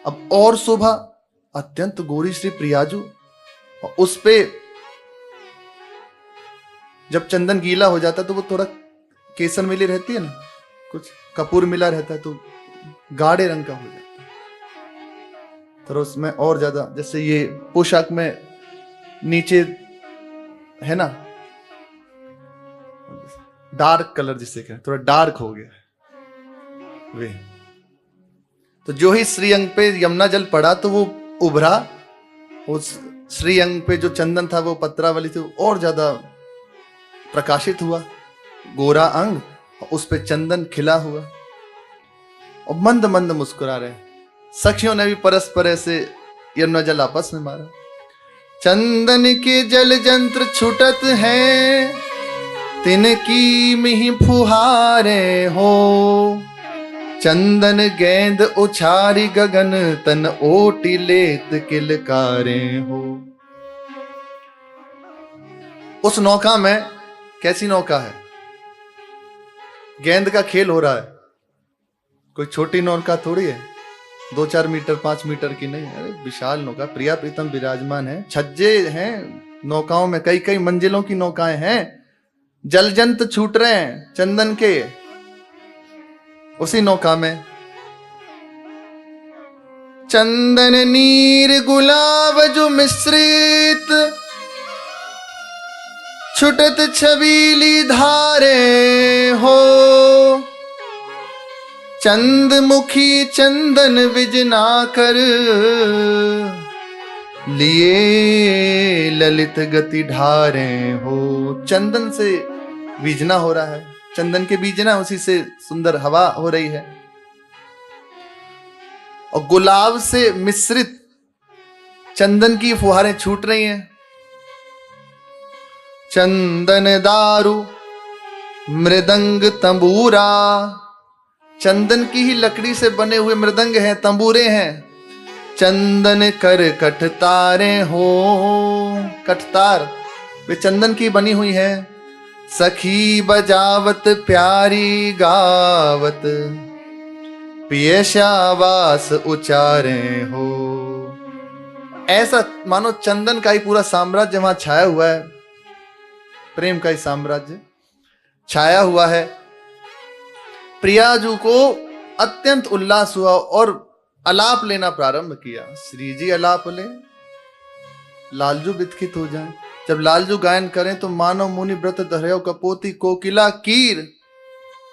[SPEAKER 1] अब और शोभा, अत्यंत गोरी श्री प्रियाजू। और उस पे जब चंदन गीला हो जाता तो वो थोड़ा केसर मिली रहती है ना, कुछ कपूर मिला रहता है, तो गाढ़े रंग का हो जाता है। तो उसमें और ज्यादा, जैसे ये पोशाक में नीचे है ना डार्क कलर जिसे कहते, थोड़ा डार्क हो गया वे। तो जो ही श्रीअंग पे यमुना जल पड़ा तो वो उभरा, उस श्रीअंग पे जो चंदन था वो पत्रावली से और ज्यादा प्रकाशित हुआ, गोरा अंग, उस पे चंदन खिला हुआ और मंद मंद मुस्कुरा रहे। सखियों ने भी परस्पर ऐसे यमुना जल आपस में मारा। चंदन के जल जंत्र छुटत हैं, तिनकी मिहि फुहारे हो, चंदन गेंद उछारी गगन तन ओटी लेत किलकारे हो। उस नौका में, कैसी नौका है, गेंद का खेल हो रहा है, कोई छोटी नौका थोड़ी है, 2-4 मीटर 5 मीटर की नहीं है, अरे विशाल नौका। प्रिया प्रीतम विराजमान है, छज्जे हैं, नौकाओं में कई कई मंजिलों की नौकाएं हैं, जलजंत छूट रहे हैं चंदन के उसी नौका में। चंदन नीर गुलाब जो मिश्रित, छुटत छबीली धारे हो। चंदमुखी चंदन विजना कर, लिए ललित गति ढारे हो। चंदन से बीजना हो रहा है, चंदन के बीजना, उसी से सुंदर हवा हो रही है। और गुलाब से मिश्रित चंदन की फुहारें छूट रही हैं। चंदन दारू मृदंग तंबूरा, चंदन की ही लकड़ी से बने हुए मृदंग हैं, तंबूरे हैं। चंदन कर कठतारे हो, कठतार वे चंदन की बनी हुई है। सखी बजावत प्यारी गावत, पिय शाबास उचारे हो। ऐसा मानो चंदन का ही पूरा साम्राज्य वहां छाया हुआ है, प्रेम का ही साम्राज्य छाया हुआ है। प्रियाजू को अत्यंत उल्लास हुआ और अलाप लेना प्रारंभ किया। श्री जी अलाप ले, लालजू विस्मित हो जाए। जब लालजू गायन करें तो मानव मुनि व्रत धर्यो कपोती कोकिला कीर,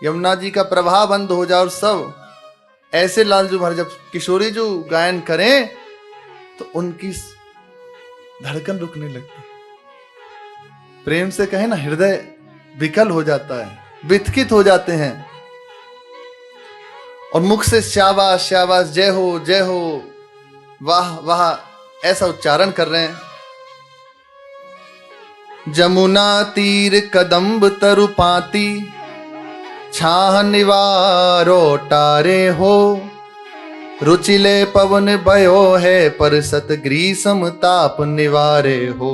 [SPEAKER 1] यमुना जी का प्रवाह बंद हो जाए और सब ऐसे लालजू भर। जब किशोरी जो गायन करें तो उनकी धड़कन रुकने लगती, प्रेम से कहे ना हृदय विकल हो जाता है, विस्मित हो जाते हैं और मुख से शाबाश शाबाश, जय हो, वाह वाह ऐसा उच्चारण कर रहे हैं। जमुना तीर कदम्ब तरुपाती, छाह निवारो टारे हो। रुचिले पवन भयो है, परसत ग्रीसम ताप निवारे हो।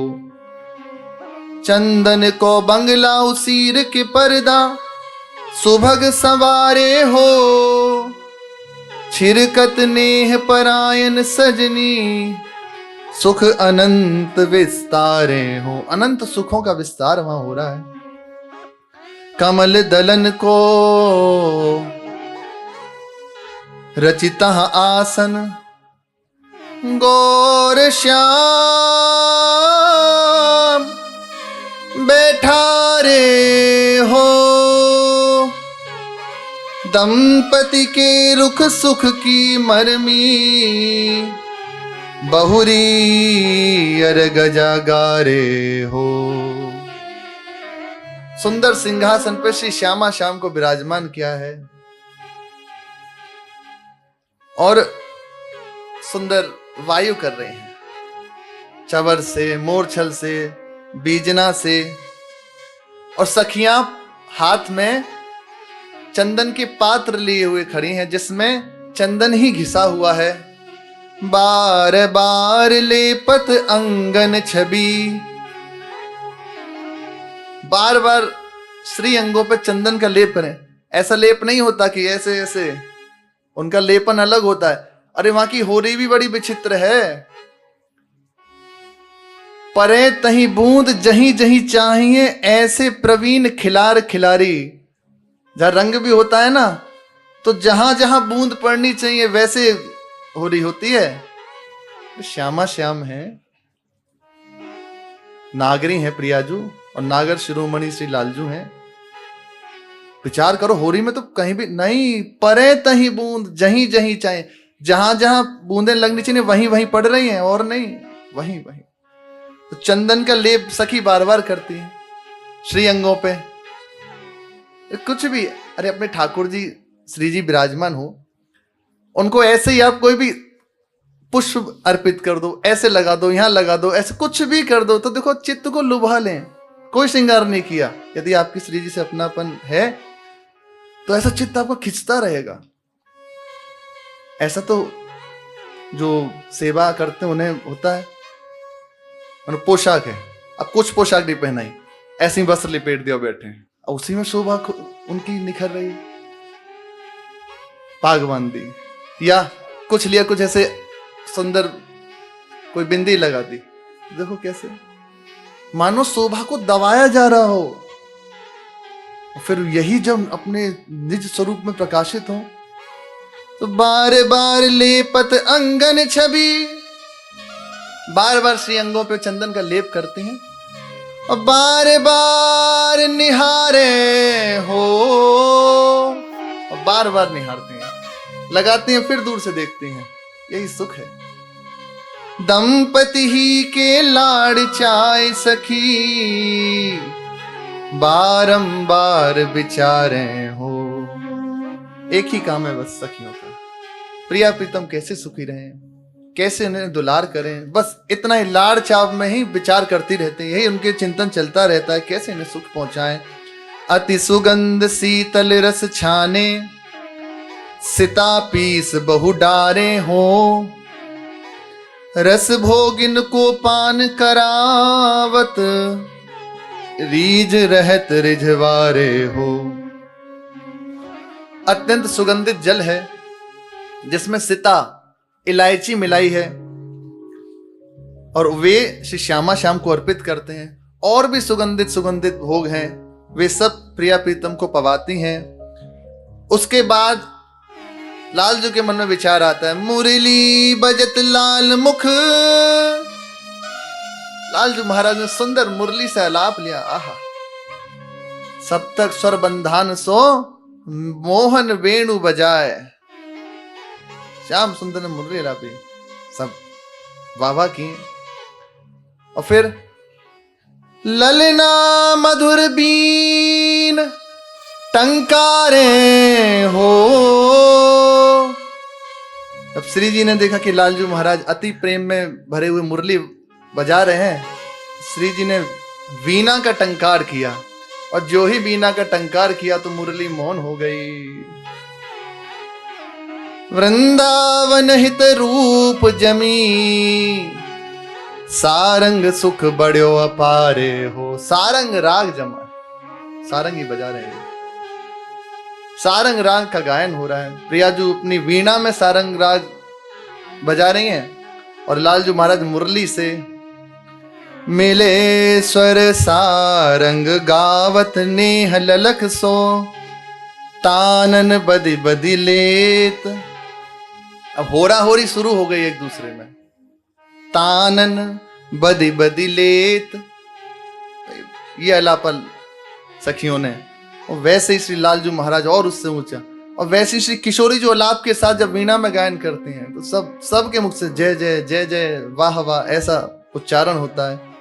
[SPEAKER 1] चंदन को बंगला उसीर के पर्दा, सुभग सवारे हो। छिरकत नेह परायन सजनी, सुख अनंत विस्तारे हो। अनंत सुखों का विस्तार वहां हो रहा है। कमल दलन को रचिता आसन, गौर श्याम बैठा रे हो। दंपति के रुख सुख की मरमी, बहुरी अर्घ जागारे हो। सुंदर सिंहासन पर श्री श्यामा श्याम को विराजमान किया है और सुंदर वायु कर रहे हैं, चवर से, मोरछल से, बीजना से। और सखियां हाथ में चंदन के पात्र लिए हुए खड़ी हैं जिसमें चंदन ही घिसा हुआ है। बार बार लेपत अंगन छवि, बार बार श्री अंगों पे चंदन का लेप करें। ऐसा लेप नहीं होता कि ऐसे ऐसे, उनका लेपन अलग होता है। अरे वहां की होरी भी बड़ी विचित्र है। परे तही बूंद जहीं जहीं चाहिए, ऐसे प्रवीण खिलार खिलारी। जहां रंग भी होता है ना, तो जहां जहां बूंद पड़नी चाहिए वैसे होरी होती है। श्यामा श्याम है, नागरी है प्रियाजू और नागर शिरोमणि श्री लालजू हैं। विचार करो, होरी में तो कहीं भी नहीं, परे तही बूंद जहीं जहीं चाहे, जहां जहां बूंदें लगनी चाहिए वहीं वहीं पड़ रही हैं, और नहीं वहीं वहीं। तो चंदन का लेप सखी बार बार करती है श्री अंगों पे। कुछ भी, अरे अपने ठाकुर जी श्री जी विराजमान हो, उनको ऐसे ही आप कोई भी पुष्प अर्पित कर दो, ऐसे लगा दो, यहां लगा दो, ऐसे कुछ भी कर दो, तो देखो चित्त को लुभा लें। कोई श्रृंगार नहीं किया, यदि आपकी श्री जी से अपनापन है तो ऐसा चित्त आपको खिंचता रहेगा। ऐसा तो जो सेवा करते हैं उन्हें होता है। पोशाक है, अब कुछ पोशाक नहीं पहनाई, ऐसे ही वस्त्र लिपेट दिया बैठे हैं, उसी में शोभा उनकी निखर रही है। पाग बांध दी या कुछ लिया, कुछ ऐसे सुंदर कोई बिंदी लगा दी, देखो कैसे मानो शोभा को दबाया जा रहा हो। फिर यही जब अपने निज स्वरूप में प्रकाशित हो तो बार बार लेपत अंगन छवि, बार बार श्री अंगों पे चंदन का लेप करते हैं और बार बार निहारे हो, और बार बार निहारते हैं, लगाते हैं फिर दूर से देखते हैं। यही सुख है। दंपति ही के लाड़ चाय सखी, बारंबार विचारे हो। एक ही काम है बस सखियों का, प्रिया प्रीतम कैसे सुखी रहें, कैसे उन्हें दुलार करें, बस इतना ही लाड़ चाव में ही विचार करती रहते हैं। यही उनके चिंतन चलता रहता है, कैसे इन्हें सुख पहुंचाएं। अति सुगंध शीतल रस छाने, सिता पीस बहु डारे हो, रस भोगिन को पान करावत, रीज रहत रिझवारे हो। अत्यंत सुगंधित जल है जिसमें सिता इलायची मिलाई है और वे श्री श्यामा श्याम को अर्पित करते हैं। और भी सुगंधित सुगंधित भोग हैं, वे सब प्रिया प्रीतम को पवाती हैं। उसके बाद लालजू के मन में विचार आता है, मुरली बजत लाल मुख। लालजू महाराज ने सुंदर मुरली से आलाप लिया। आहा, सप्तक स्वर बंधान सो मोहन वेणु बजाए। श्याम सुंदर ने मुरली आलापी, सब वाह वाह किए। और फिर ललना मधुर बीन टंकारे हो। अब श्री जी ने देखा कि लालजू महाराज अति प्रेम में भरे हुए मुरली बजा रहे हैं, श्री जी ने वीणा का टंकार किया और जो ही वीणा का टंकार किया तो मुरली मौन हो गई। वृंदावन हित रूप जमी, सारंग सुख बड़ो अपारे हो। सारंग राग जमा, सारंग ही बजा रहे हैं, सारंग राग का गायन हो रहा है। प्रियाजू अपनी वीणा में सारंग राग बजा रही हैं और लालजू महाराज मुरली से मिले स्वर सारंग गावत नेह ललक सो, तानन बदी बदी लेत। अब होरा होरी शुरू हो गई एक दूसरे में, तानन बदी बदी लेत, ये अलापन सखियों ने। और वैसे ही श्री लालजू महाराज और उससे ऊंचा, और वैसे ही श्री किशोरी जो अलाप के साथ जब वीणा में गायन करते हैं तो सब के मुख से जय जय जय जय वाह वाह ऐसा उच्चारण होता है।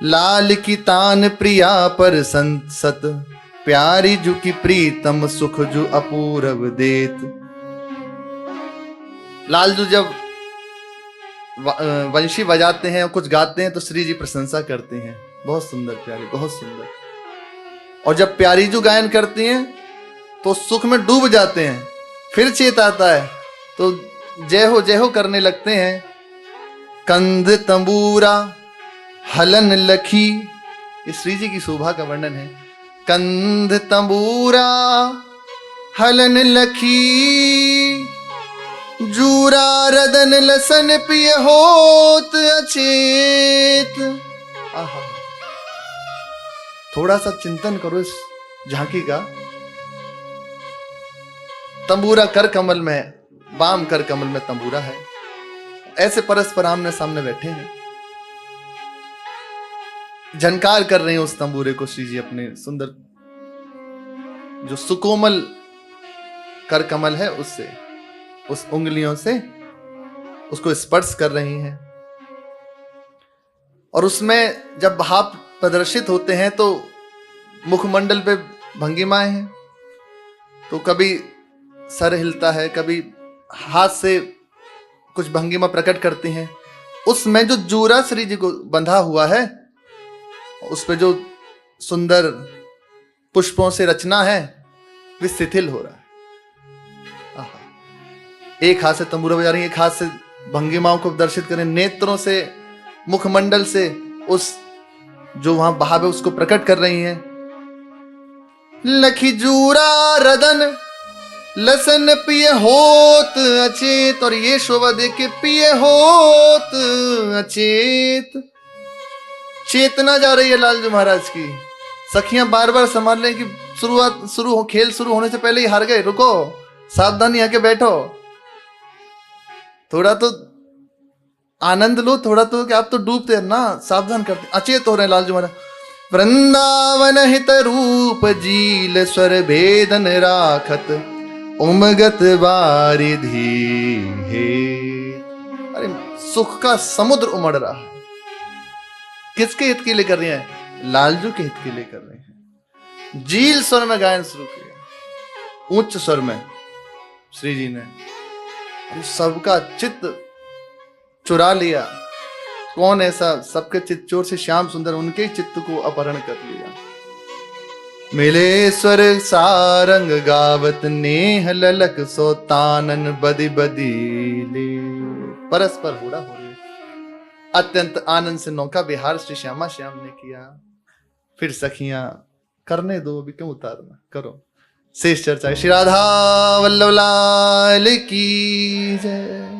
[SPEAKER 1] लाल की तान प्रिया पर संसत, प्यारी जु की प्रीतम सुख जु अपूर्व देत। लालजू जब वंशी बजाते हैं और कुछ गाते हैं तो श्री जी प्रशंसा करते हैं, बहुत सुंदर प्यारी, बहुत सुंदर। और जब प्यारीजू गायन करती हैं तो सुख में डूब जाते हैं, फिर चेत आता है तो जय हो करने लगते हैं। कंध तंबूरा हलन लखी, ये श्री जी की शोभा का वर्णन है। कंध तंबूरा हलन लखी, जूरा रदन लसन पिय होत अचेत। आहा, थोड़ा सा चिंतन करो इस झांकी का। तंबूरा कर कमल में, बाम कर कमल में तंबूरा है, ऐसे परस्पर आमने सामने बैठे हैं, झनकार कर रहे हैं उस तंबूरे को श्री जी अपने सुंदर जो सुकोमल कर कमल है उससे, उस उंगलियों से उसको स्पर्श कर रही हैं। और उसमें जब भाव प्रदर्शित होते हैं तो मुखमंडल पे भंगिमाएं हैं, तो कभी सर हिलता है, कभी हाथ से कुछ भंगिमा प्रकट करती हैं। उसमें जो जूरा श्री जी को बंधा हुआ है, उस पे जो सुंदर पुष्पों से रचना है, वे शिथिल हो रहा है। आहा, एक हाथ से तंबूरा बजा रही है, एक हाथ से भंगिमाओं को दर्शित करें, नेत्रों से मुखमंडल से उस जो वहां भाव है उसको प्रकट कर रही हैं। लखी जूरा रदन लसन पिय होत अचेत, और ये शोभा देख के पिय होत अचेत। चेतना जा रही है लालजू महाराज की। सखियां बार बार संभाल रही कि खेल शुरू होने से पहले ही हार गए, रुको, सावधानी आके बैठो, थोड़ा तो आनंद लो, थोड़ा तो, कि आप तो डूबते हैं ना, सावधान करते, अचेत हो रहे हैं लालजू महाराज। वृंदावन हित रूप जील स्वर भेदन राखत उमगत बारिधि हे। अरे सुख का समुद्र उमड़ रहा है। किसके हित के लिए कर रहे हैं? लालजू के हित के लिए कर रहे हैं। जील स्वर में गायन शुरू किया, उच्च स्वर में श्री जी ने सबका चित्त चुरा लिया। कौन ऐसा? सबके चित्त चोर से श्याम सुंदर, उनके चित्त को अपहरण कर लिया। मिले स्वर सारंग गावत नेह ललक सोतानन बदी बदी ले। परस्पर हुड़ा हो रही, अत्यंत आनंद से नौका विहार श्री श्यामा श्याम ने किया। फिर सखियां, करने दो, अभी क्यों उतारना, करो। शेष चर्चा श्री राधा वल्लभ लाल की जय।